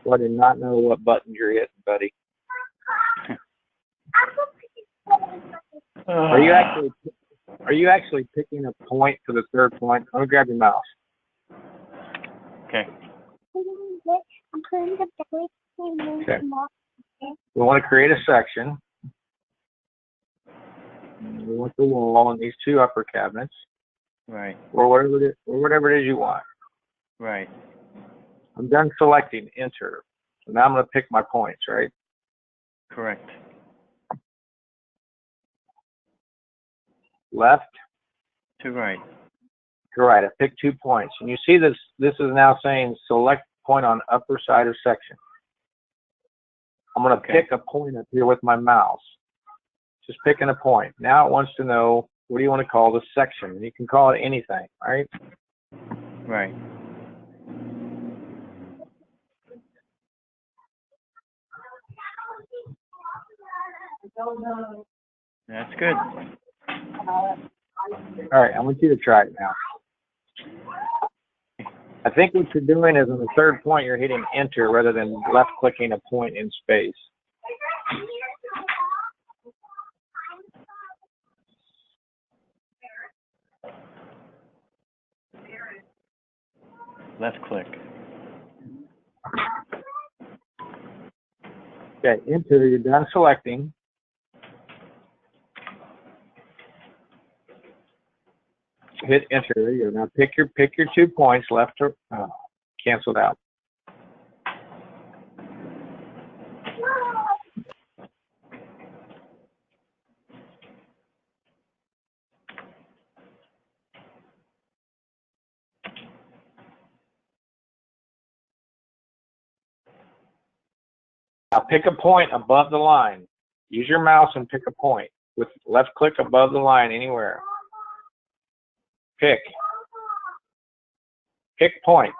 Well, I did not know what button you're hitting, buddy. Are you actually picking a point for the third point? Let me grab your mouse. Okay. Okay. We want to create a section. We want the wall and these two upper cabinets, Right. or whatever it is you want. Right. I'm done selecting enter. So now I'm going to pick my points, right? Correct. Left To right. to right. I picked 2 points. And you see this is now saying select point on upper side of section. I'm going to pick a point up here with my mouse. Just picking a point. Now it wants to know what do you want to call this section? You can call it anything, right? Right. That's good. All right, I want you to try it now. I think what you're doing is on the third point, you're hitting enter rather than left clicking a point in space. Left click. Okay, enter, you're done selecting. Hit enter. There you go. Now pick your 2 points, left or canceled out. Now pick a point above the line. Use your mouse and pick a point with left click above the line anywhere. Pick point.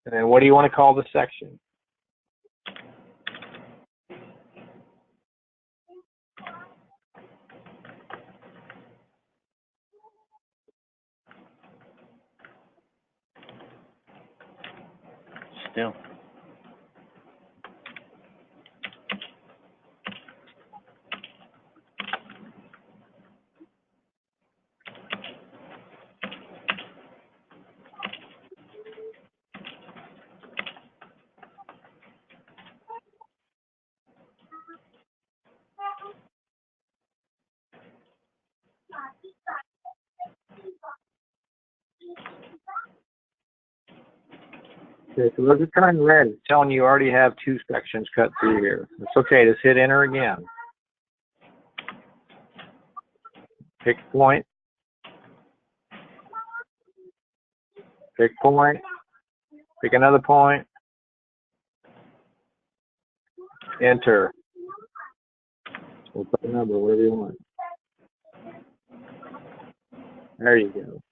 And then what do you want to call the section? Still. Okay, so we're just turning red. It's telling you already have 2 sections cut through here. It's okay. Just hit enter again. Pick point. Pick point. Pick another point. Enter. We'll put a number, whatever you want. There you go.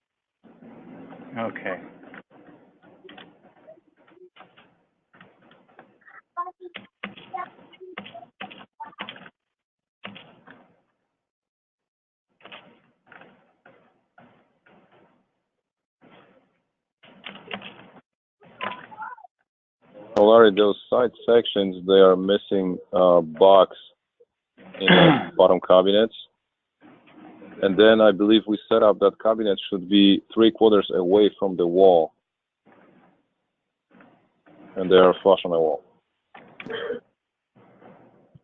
Okay. Well, Larry, those side sections, they are missing box in the bottom cabinets. And then I believe we set up that cabinet should be 3/4 away from the wall. And they are flush on the wall.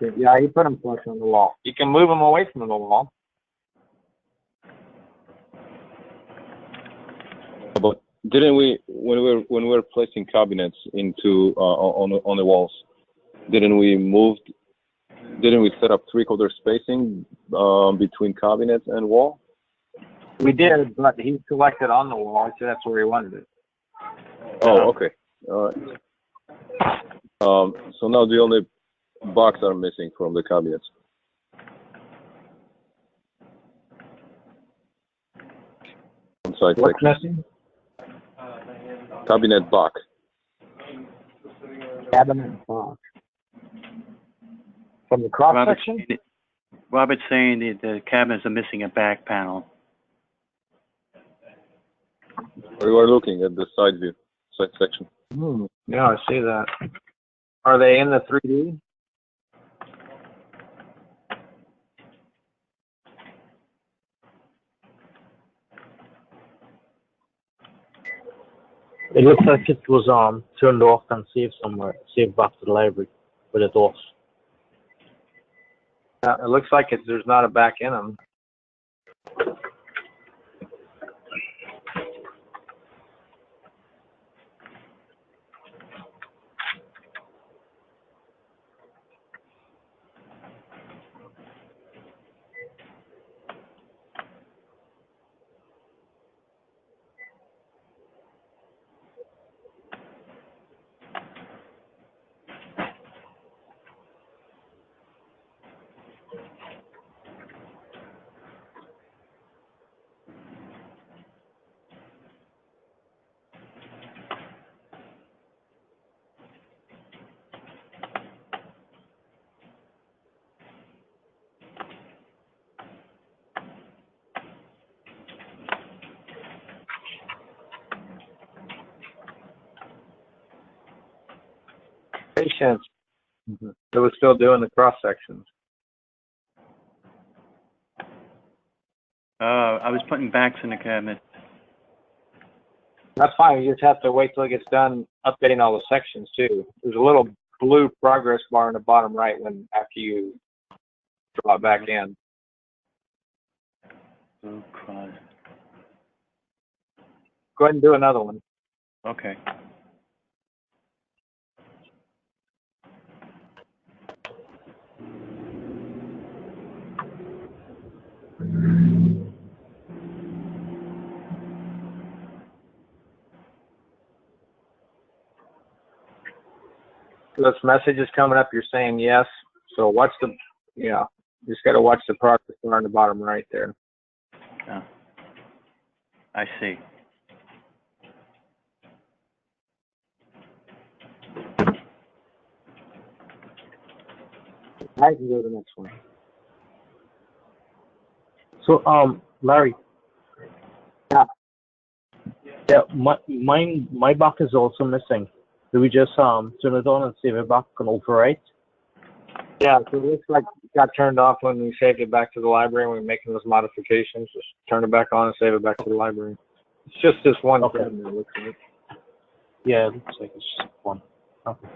Okay, yeah, you put them flush on the wall. You can move them away from the wall. But didn't we, when we were placing cabinets into on the walls, didn't we set up 3/4 spacing between cabinets and wall? We did, but he selected on the wall. He said that's where he wanted it. Oh, okay. All right. So now the only box are missing from the cabinets. Inside What's section. missing? Cabinet box. Cabinet box. From the cross section? Robert's saying the cabinets are missing a back panel. We were looking at the side view, side section. Yeah, I see that. Are they in the 3D? It looks like it was turned off and saved somewhere, saved back to the library, but it was. It looks like there's not a back in them. Patience. It was still doing the cross sections. I was putting backs in the cabinet. That's fine. You just have to wait till it gets done updating all the sections too. There's a little blue progress bar in the bottom right when after you draw it back in. Oh, cross. Go ahead and do another one. Okay. This message is coming up. You're saying yes. So watch the, you just got to watch the progress bar in the bottom right there. Oh, I see. I can go to the next one. So, Larry. Yeah. Yeah, my back is also missing. Do we just turn it on and save it back and overwrite? Yeah, so it looks like it got turned off when we saved it back to the library. When we're making those modifications, just turn it back on and save it back to the library. It's just this one cabinet, it looks like. Yeah, it looks like it's just one. Okay.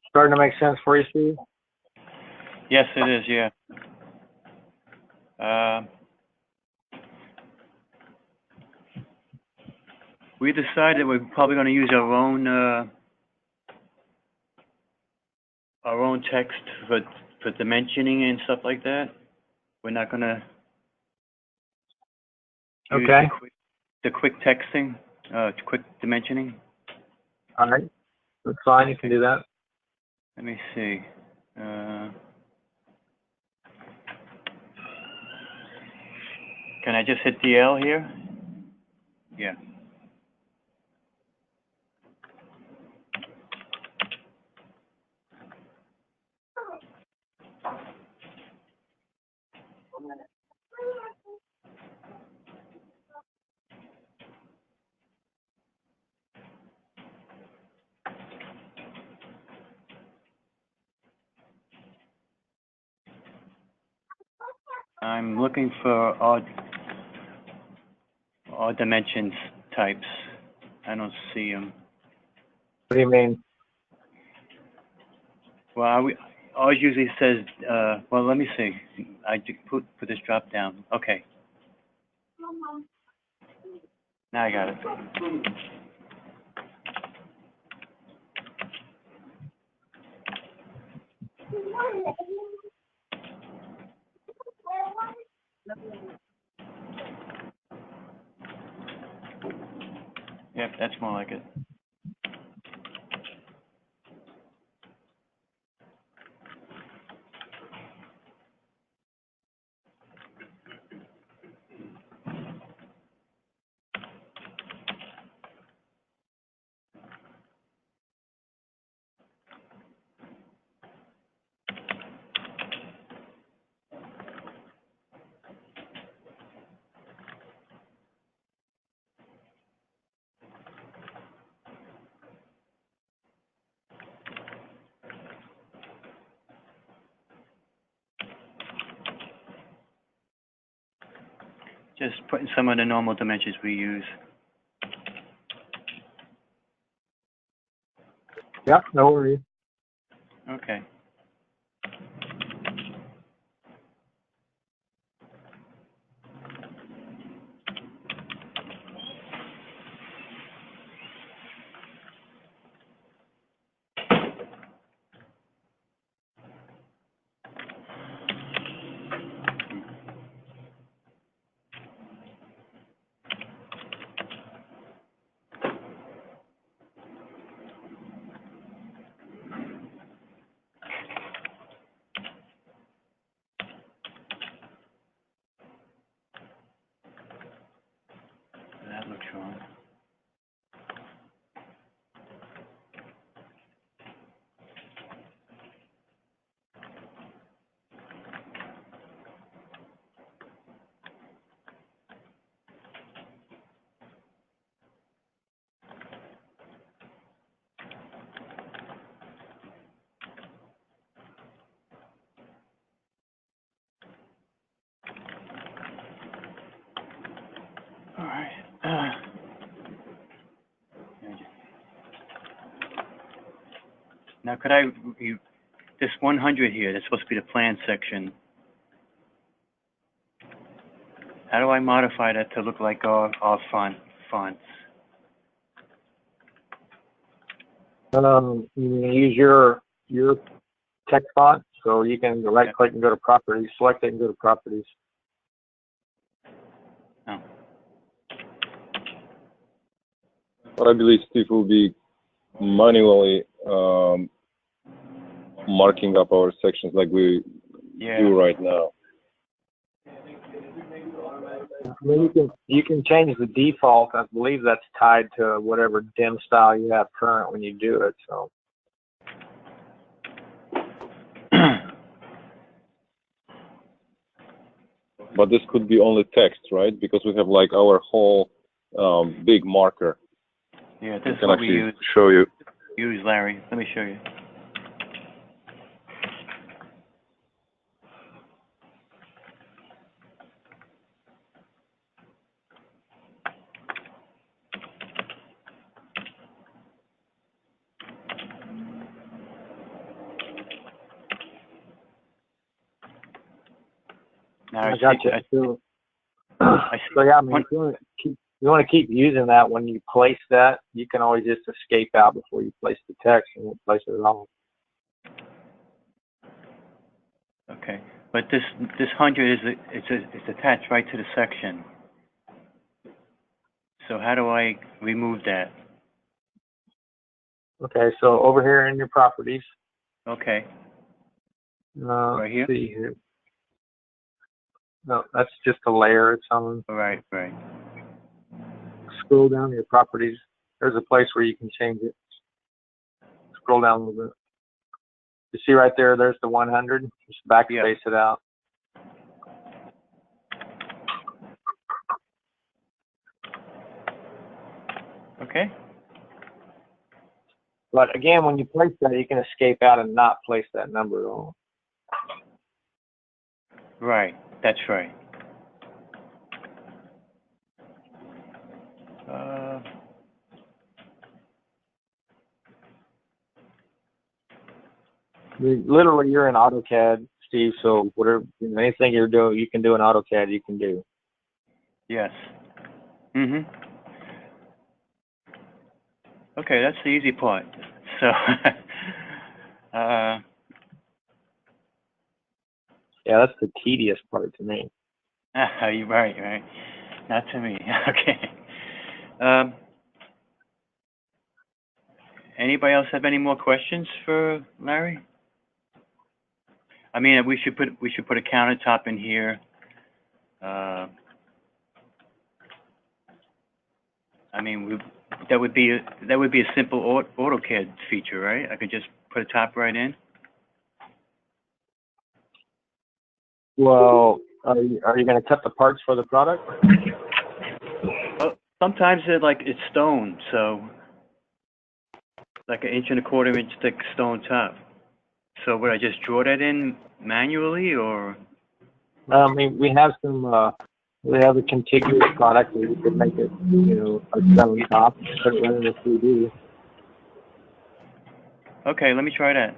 Starting to make sense for you, Steve? Yes, it is, yeah. We decided we're probably going to use our own text for dimensioning and stuff like that. We're not going to use Okay. the quick texting, quick dimensioning. All right. That's fine. You can do that. Let me see. Can I just hit DL here? Yeah. I'm looking for odd dimensions types. I don't see them. What do you mean? Well, ours usually says, well, let me see. I put this drop down. Okay. Now I got it. Yep, that's more like it. Just putting some of the normal dimensions we use. Yep, no worries. Okay. That looks wrong. All right. Now, could this 100 here, that's supposed to be the plan section. How do I modify that to look like our fonts? You can use your text font, so you can right click and go to properties, select it and go to properties. Oh. But I believe Steve will be manually marking up our sections like we do right now. I mean, you can change the default. I believe that's tied to whatever dim style you have current when you do it. So. But this could be only text, right? Because we have like our whole big marker. Yeah, this is can what we actually use. show you. Use, Larry. Let me show you. Now I got you. So yeah, I mean, if you want to keep using that when you place that, you can always just escape out before you place the text and won't place it at all. Okay, but this 100 it's attached right to the section. So how do I remove that? Okay, so over here in your properties. Okay. Right here? See here. No, that's just a layer. It's on. Right. Scroll down to your properties. There's a place where you can change it. Scroll down a little bit. You see right there, there's the 100. Just backspace it out. Okay. But again, when you place that, you can escape out and not place that number at all. Right. That's right. Literally, you're in AutoCAD, Steve. So whatever, anything you're doing, you can do in AutoCAD. You can do. Yes. Okay, that's the easy part. So, yeah, that's the tedious part to me. You're right. Not to me. Okay. Anybody else have any more questions for Larry? I mean, we should put a countertop in here. I mean, that would be a simple AutoCAD feature, right? I could just put a top right in. Well, are you going to cut the parts for the product? Well, sometimes it's stone, so like 1.25 inch thick stone top. So would I just draw that in manually, or? I mean, we have some We have a contiguous product where you could make it, a 7 top, put it right in the 3D. Okay, let me try that.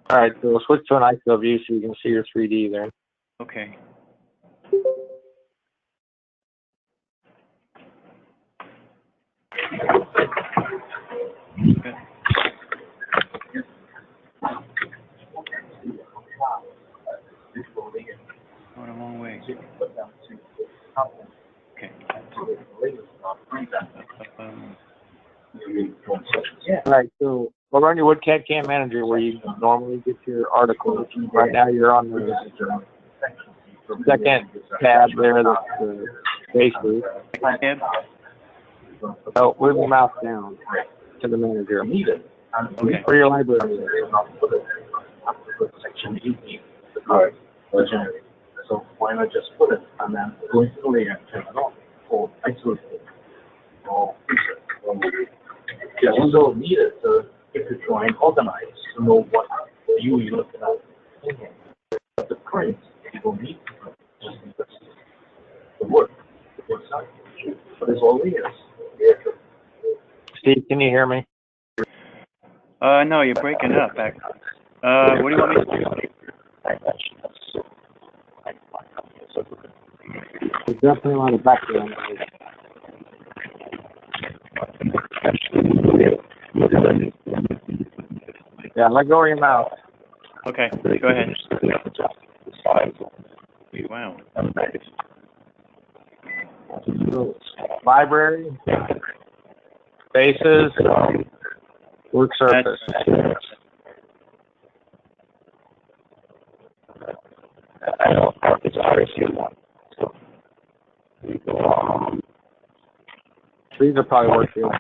All right, so we'll switch to an ISO view so you can see your 3D there. Okay. Good. Going a long way. Okay. All right, so over on your WoodCAD Cam Manager where you normally get your articles, right now you're on the second tab there, that's the bases. Tab? Oh, move your mouse down to the manager. Okay. For your library. Section 18. Alright, so why not just put it and then go into the layer and turn it on or isolate it or you also need it to if you're trying to organize to know what view you're looking at. But the print you don't need to print just because the work out. But it's all layers. Steve, can you hear me? No, you're breaking up back. What do you want me to do? There's definitely a lot of background noise. Yeah, let go of your mouse. Okay, go ahead. Wow. So, library, bases, work surface. These are probably work fields.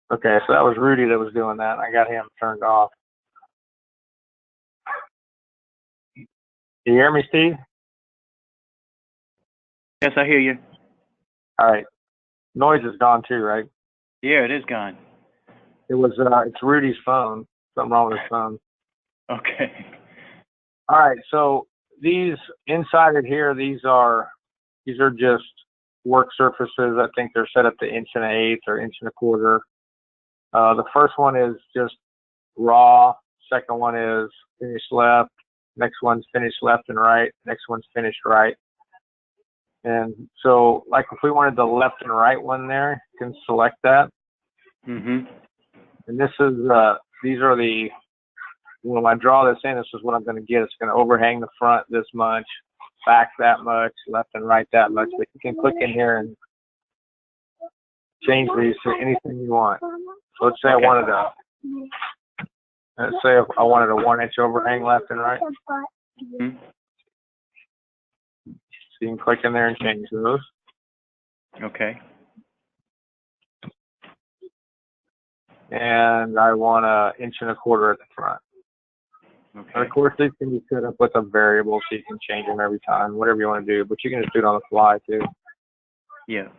Okay, so that was Rudy that was doing that. I got him turned off. You hear me, Steve? Yes, I hear you. All right. Noise is gone too, right? Yeah, it is gone. It was, it's Rudy's phone. Something wrong with his phone. Okay. All right, so these inside of here, these are just work surfaces. I think they're set up to 1 1/8 or 1 1/4. The first one is just raw. Second one is finished left. Next one's finished left and right. Next one's finished right. And so, like, if we wanted the left and right one there, you can select that. Mhm. And this is, these are the, when I draw this in, this is what I'm going to get. It's going to overhang the front this much, back that much, left and right that much. But you can click in here and change these to anything you want. So let's say I wanted a 1-inch overhang left and right. Mhm. So you can click in there and change those. Okay. And I want 1 1/4 at the front. Okay. And of course, these can be set up with a variable, so you can change them every time, whatever you want to do. But you can just do it on the fly too. Yeah.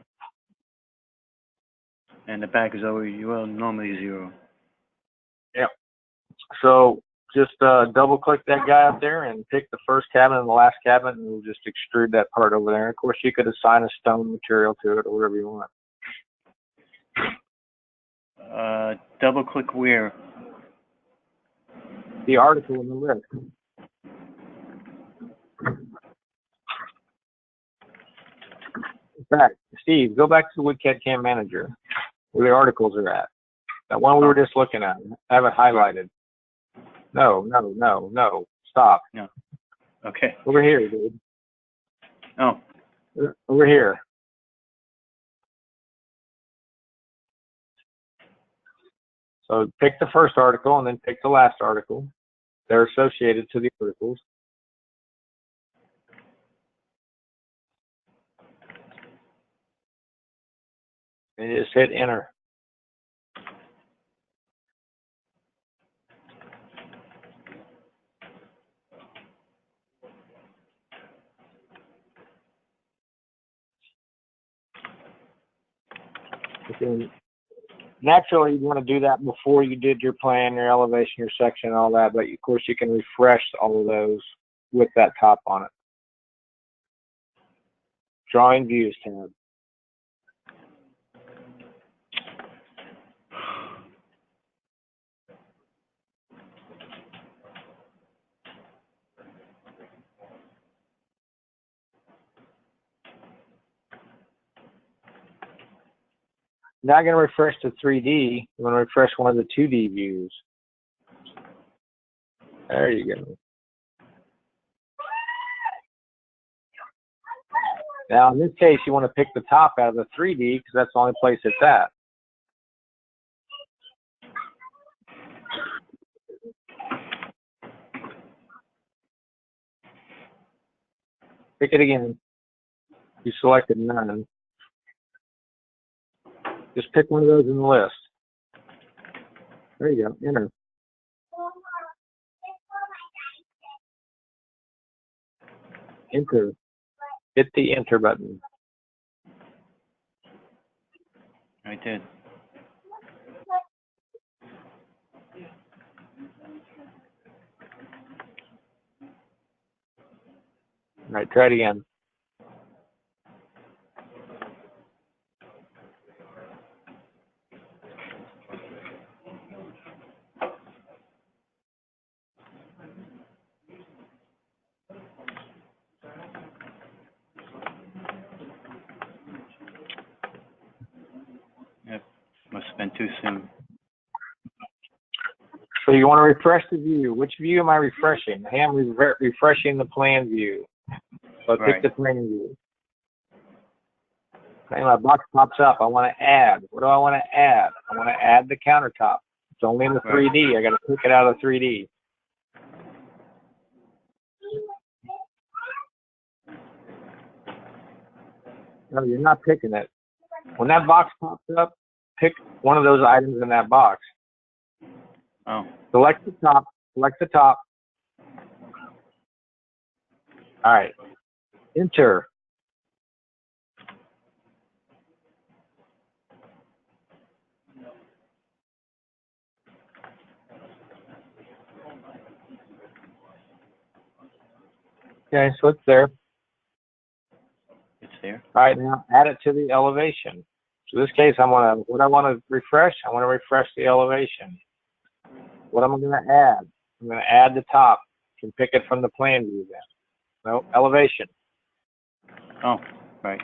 And the back is always, well, normally 0. Yep. So just double click that guy up there and pick the first cabinet and the last cabinet, and we'll just extrude that part over there. And of course, you could assign a stone material to it or whatever you want. Double click where? The article in the list. In fact, Steve, go back to the WoodCAD Cam Manager where the articles are at. That one we were just looking at. Have it highlighted. No. Stop. No. Okay. Over here, dude. Oh. Over here. So pick the first article and then pick the last article. They're associated to the articles. And you just hit enter. then naturally you want to do that before you did your plan, your elevation, your section, all that, but of course you can refresh all of those with that top on it. Drawing views tab. Now I'm going to refresh to 3D. I'm going to refresh one of the 2D views. There you go. Now in this case, you want to pick the top out of the 3D because that's the only place it's at. Pick it again. You selected none. Just pick one of those in the list. There you go, enter. Enter. Hit the enter button. I did. All right, try it again. Yep. Must have been too soon. So you want to refresh the view. Which view am I refreshing? I am refreshing the plan view. So I pick the plan view. Okay, my box pops up. I want to add. What do I want to add? I want to add the countertop. It's only in the 3D. I got to pick it out of 3D. No, you're not picking it. When that box pops up, pick one of those items in that box. Oh. Select the top. Select the top. All right. Enter. Okay, so it's there. It's there. All right, now add it to the elevation. So in this case, what I want to refresh, I want to refresh the elevation. What am I going to add? I'm going to add the top. You can pick it from the plan view then. No, elevation. Oh, right.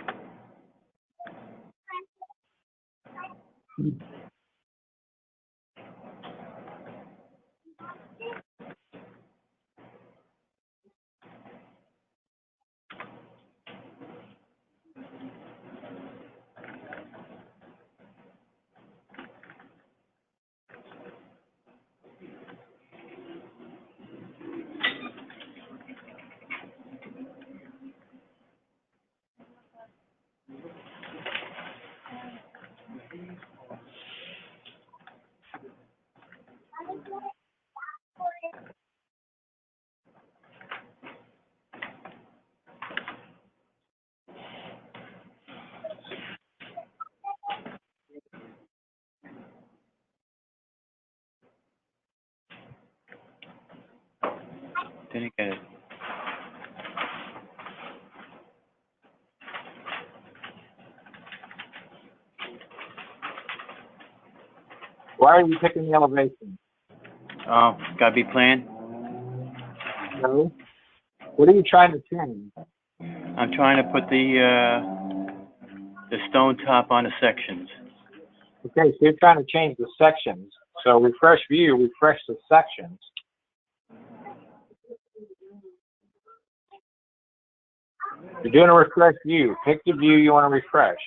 Didn't get it. Why are you picking the elevation? Oh, gotta be planned. No. What are you trying to change? I'm trying to put the stone top on the sections. Okay, so you're trying to change the sections. So refresh view, refresh the sections. You're doing a refresh view. Pick the view you want to refresh.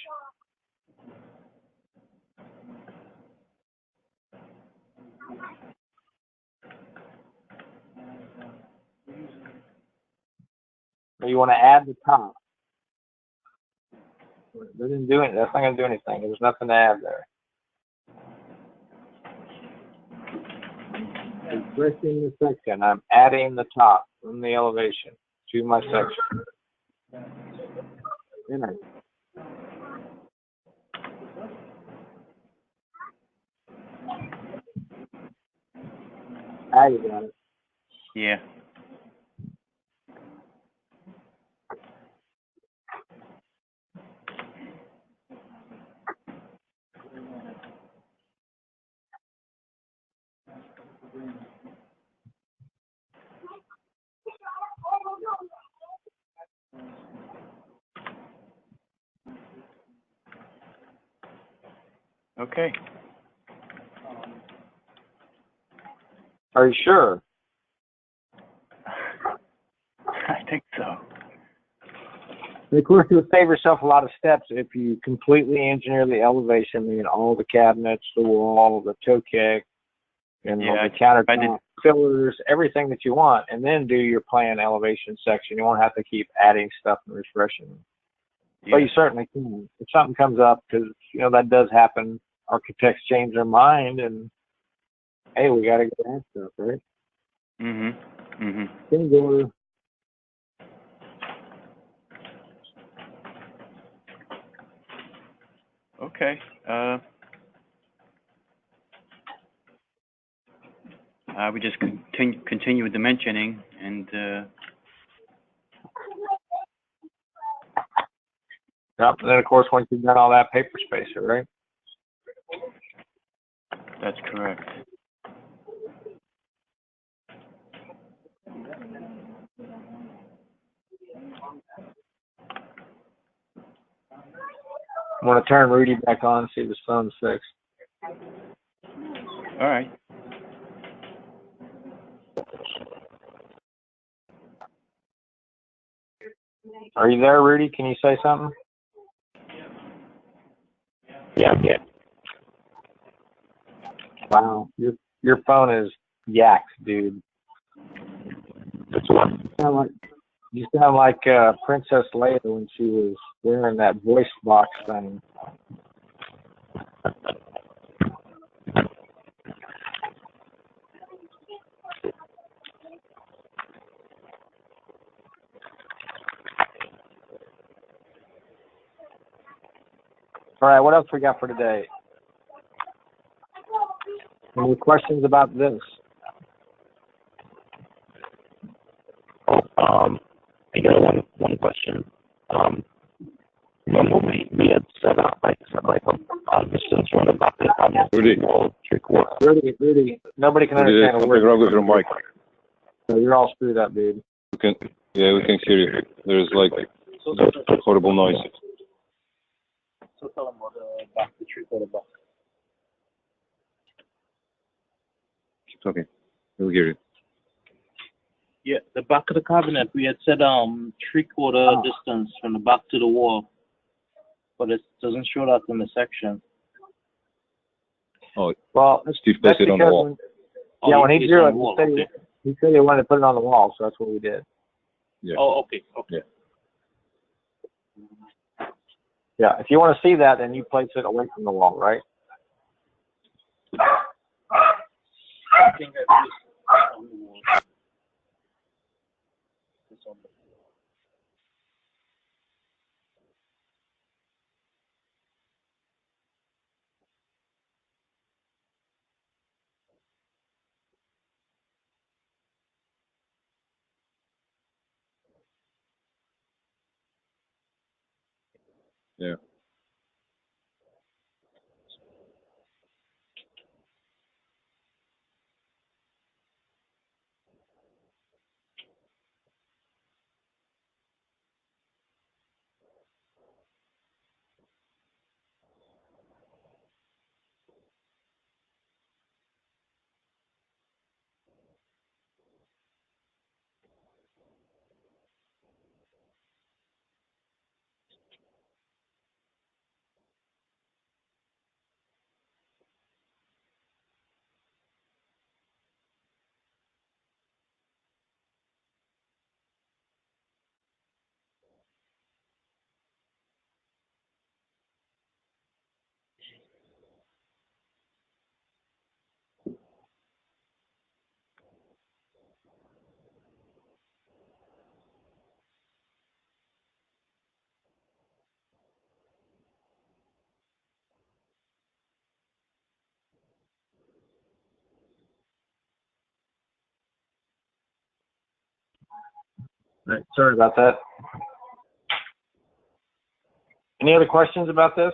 Or you want to add the top. It doesn't do it. That's not going to do anything. There's nothing to add there. Refreshing the section. I'm adding the top from the elevation to my section. Enter. Now you got it. Yeah. Okay. Are you sure? I think so. And of course, you'll save yourself a lot of steps if you completely engineer the elevation, meaning all the cabinets, the wall, the toe kick, and all Yeah, the countertop, I did. pillars, everything that you want, and then do your plan elevation section. You won't have to keep adding stuff and refreshing. Yeah. But you certainly can. If something comes up, because that does happen, architects change their mind, and hey, we got to get that stuff, right? Change order. Okay. We just continue with dimensioning and Yep. And then, of course, once you've done all that, paper spacer, right? that's correct. I'm going to turn Rudy back on and see if his phone's fixed. All right. Are you there, Rudy? Can you say something? Yeah, yeah. Wow. Your phone is yacked, dude. That's one. You sound like Princess Leia when she was wearing that voice box thing. All right, what else we got for today? Any questions about this? I got one question. Remember we had set up like a distance from the back of the cabinet to the wall, 3/4. Rudy, nobody can There's understand a something word. wrong with your mic. You're all screwed up, dude. We can hear you. There's like horrible noise. So tell them about the back, the 3/4 box. Keep talking. We'll hear you. Yeah, the back of the cabinet, we had said 3/4 distance from the back to the wall, but it doesn't show that in the section. Oh, Well, Steve placed it on the because wall. when he it's drew on it, the wall, he okay. said he wanted to put it on the wall, so that's what we did. Yeah. Oh, okay, okay. Yeah, if you want to see that, then you place it away from the wall, right? I think I placed it on the wall. It's on the Yeah. Right, sorry about that. Any other questions about this?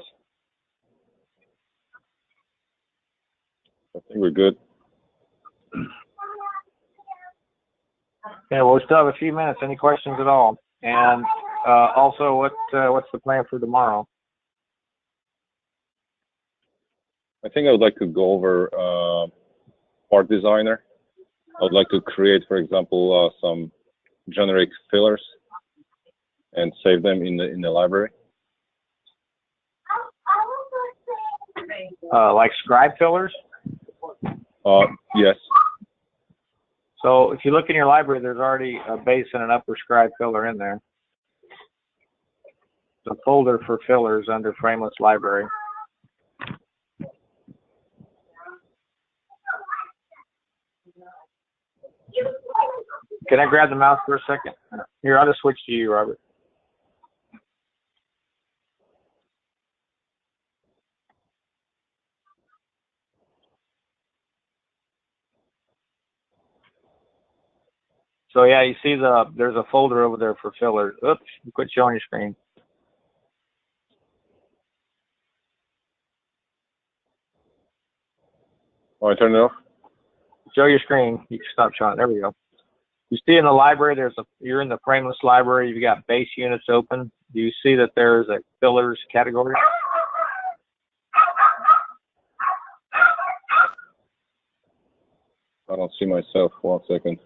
I think we're good. Okay, well, we still have a few minutes. Any questions at all? And also, what's the plan for tomorrow? I think I would like to go over part designer. I would like to create, for example, some generic fillers and save them in the library. Like scribe fillers? Yes. So if you look in your library, there's already a base and an upper scribe filler in there. The folder for fillers under Frameless Library. Can I grab the mouse for a second? Here, I'll just switch to you, Robert. So yeah, you see there's a folder over there for fillers. Oops, quit showing your screen. Oh, I turn it off? Show your screen. You can stop showing. There we go. You see in the library, you're in the Frameless Library. You've got base units open. Do you see that there's a fillers category? I don't see myself. 1 second.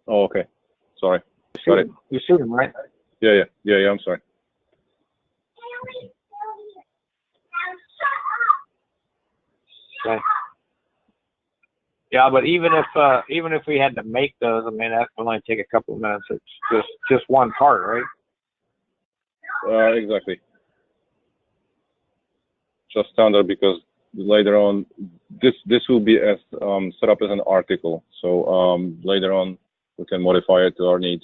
Oh, okay. Sorry. Got it. You see them, right? Yeah. I'm sorry. Okay. Yeah, but even if we had to make those, I mean, that would only take a couple of minutes. It's just one part, right? Exactly. Just standard, because later on, this will be as set up as an article. So later on, we can modify it to our needs.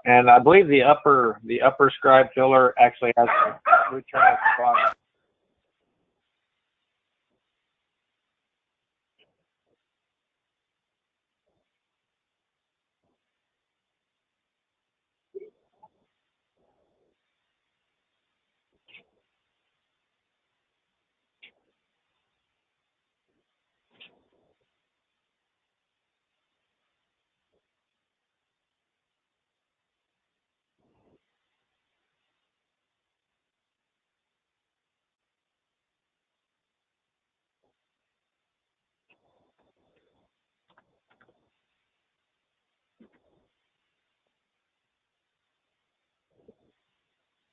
And I believe the upper scribe filler actually has a return at the bottom.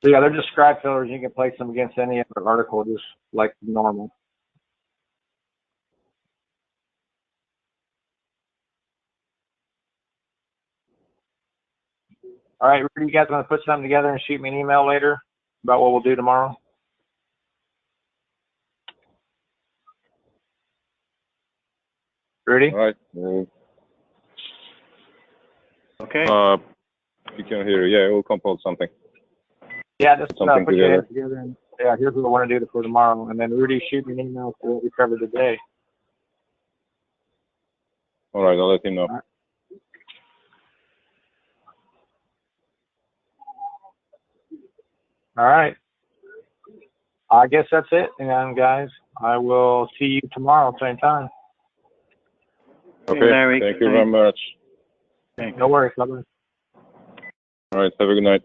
So yeah, they're just scribe fillers. You can place them against any other article just like normal. All right, Rudy, you guys want to put something together and shoot me an email later about what we'll do tomorrow? Rudy? All right. Okay. You can hear. Yeah, we'll compose something. Yeah, just Something put your together. head together and yeah, here's what I want to do for tomorrow. And then Rudy, shoot me an email for what we covered today. All right, I'll let him know. All right. All right. I guess that's it, and guys, I will see you tomorrow, same time. Okay, Larry, thank you very much. Thanks. No worries, brother. All right, have a good night.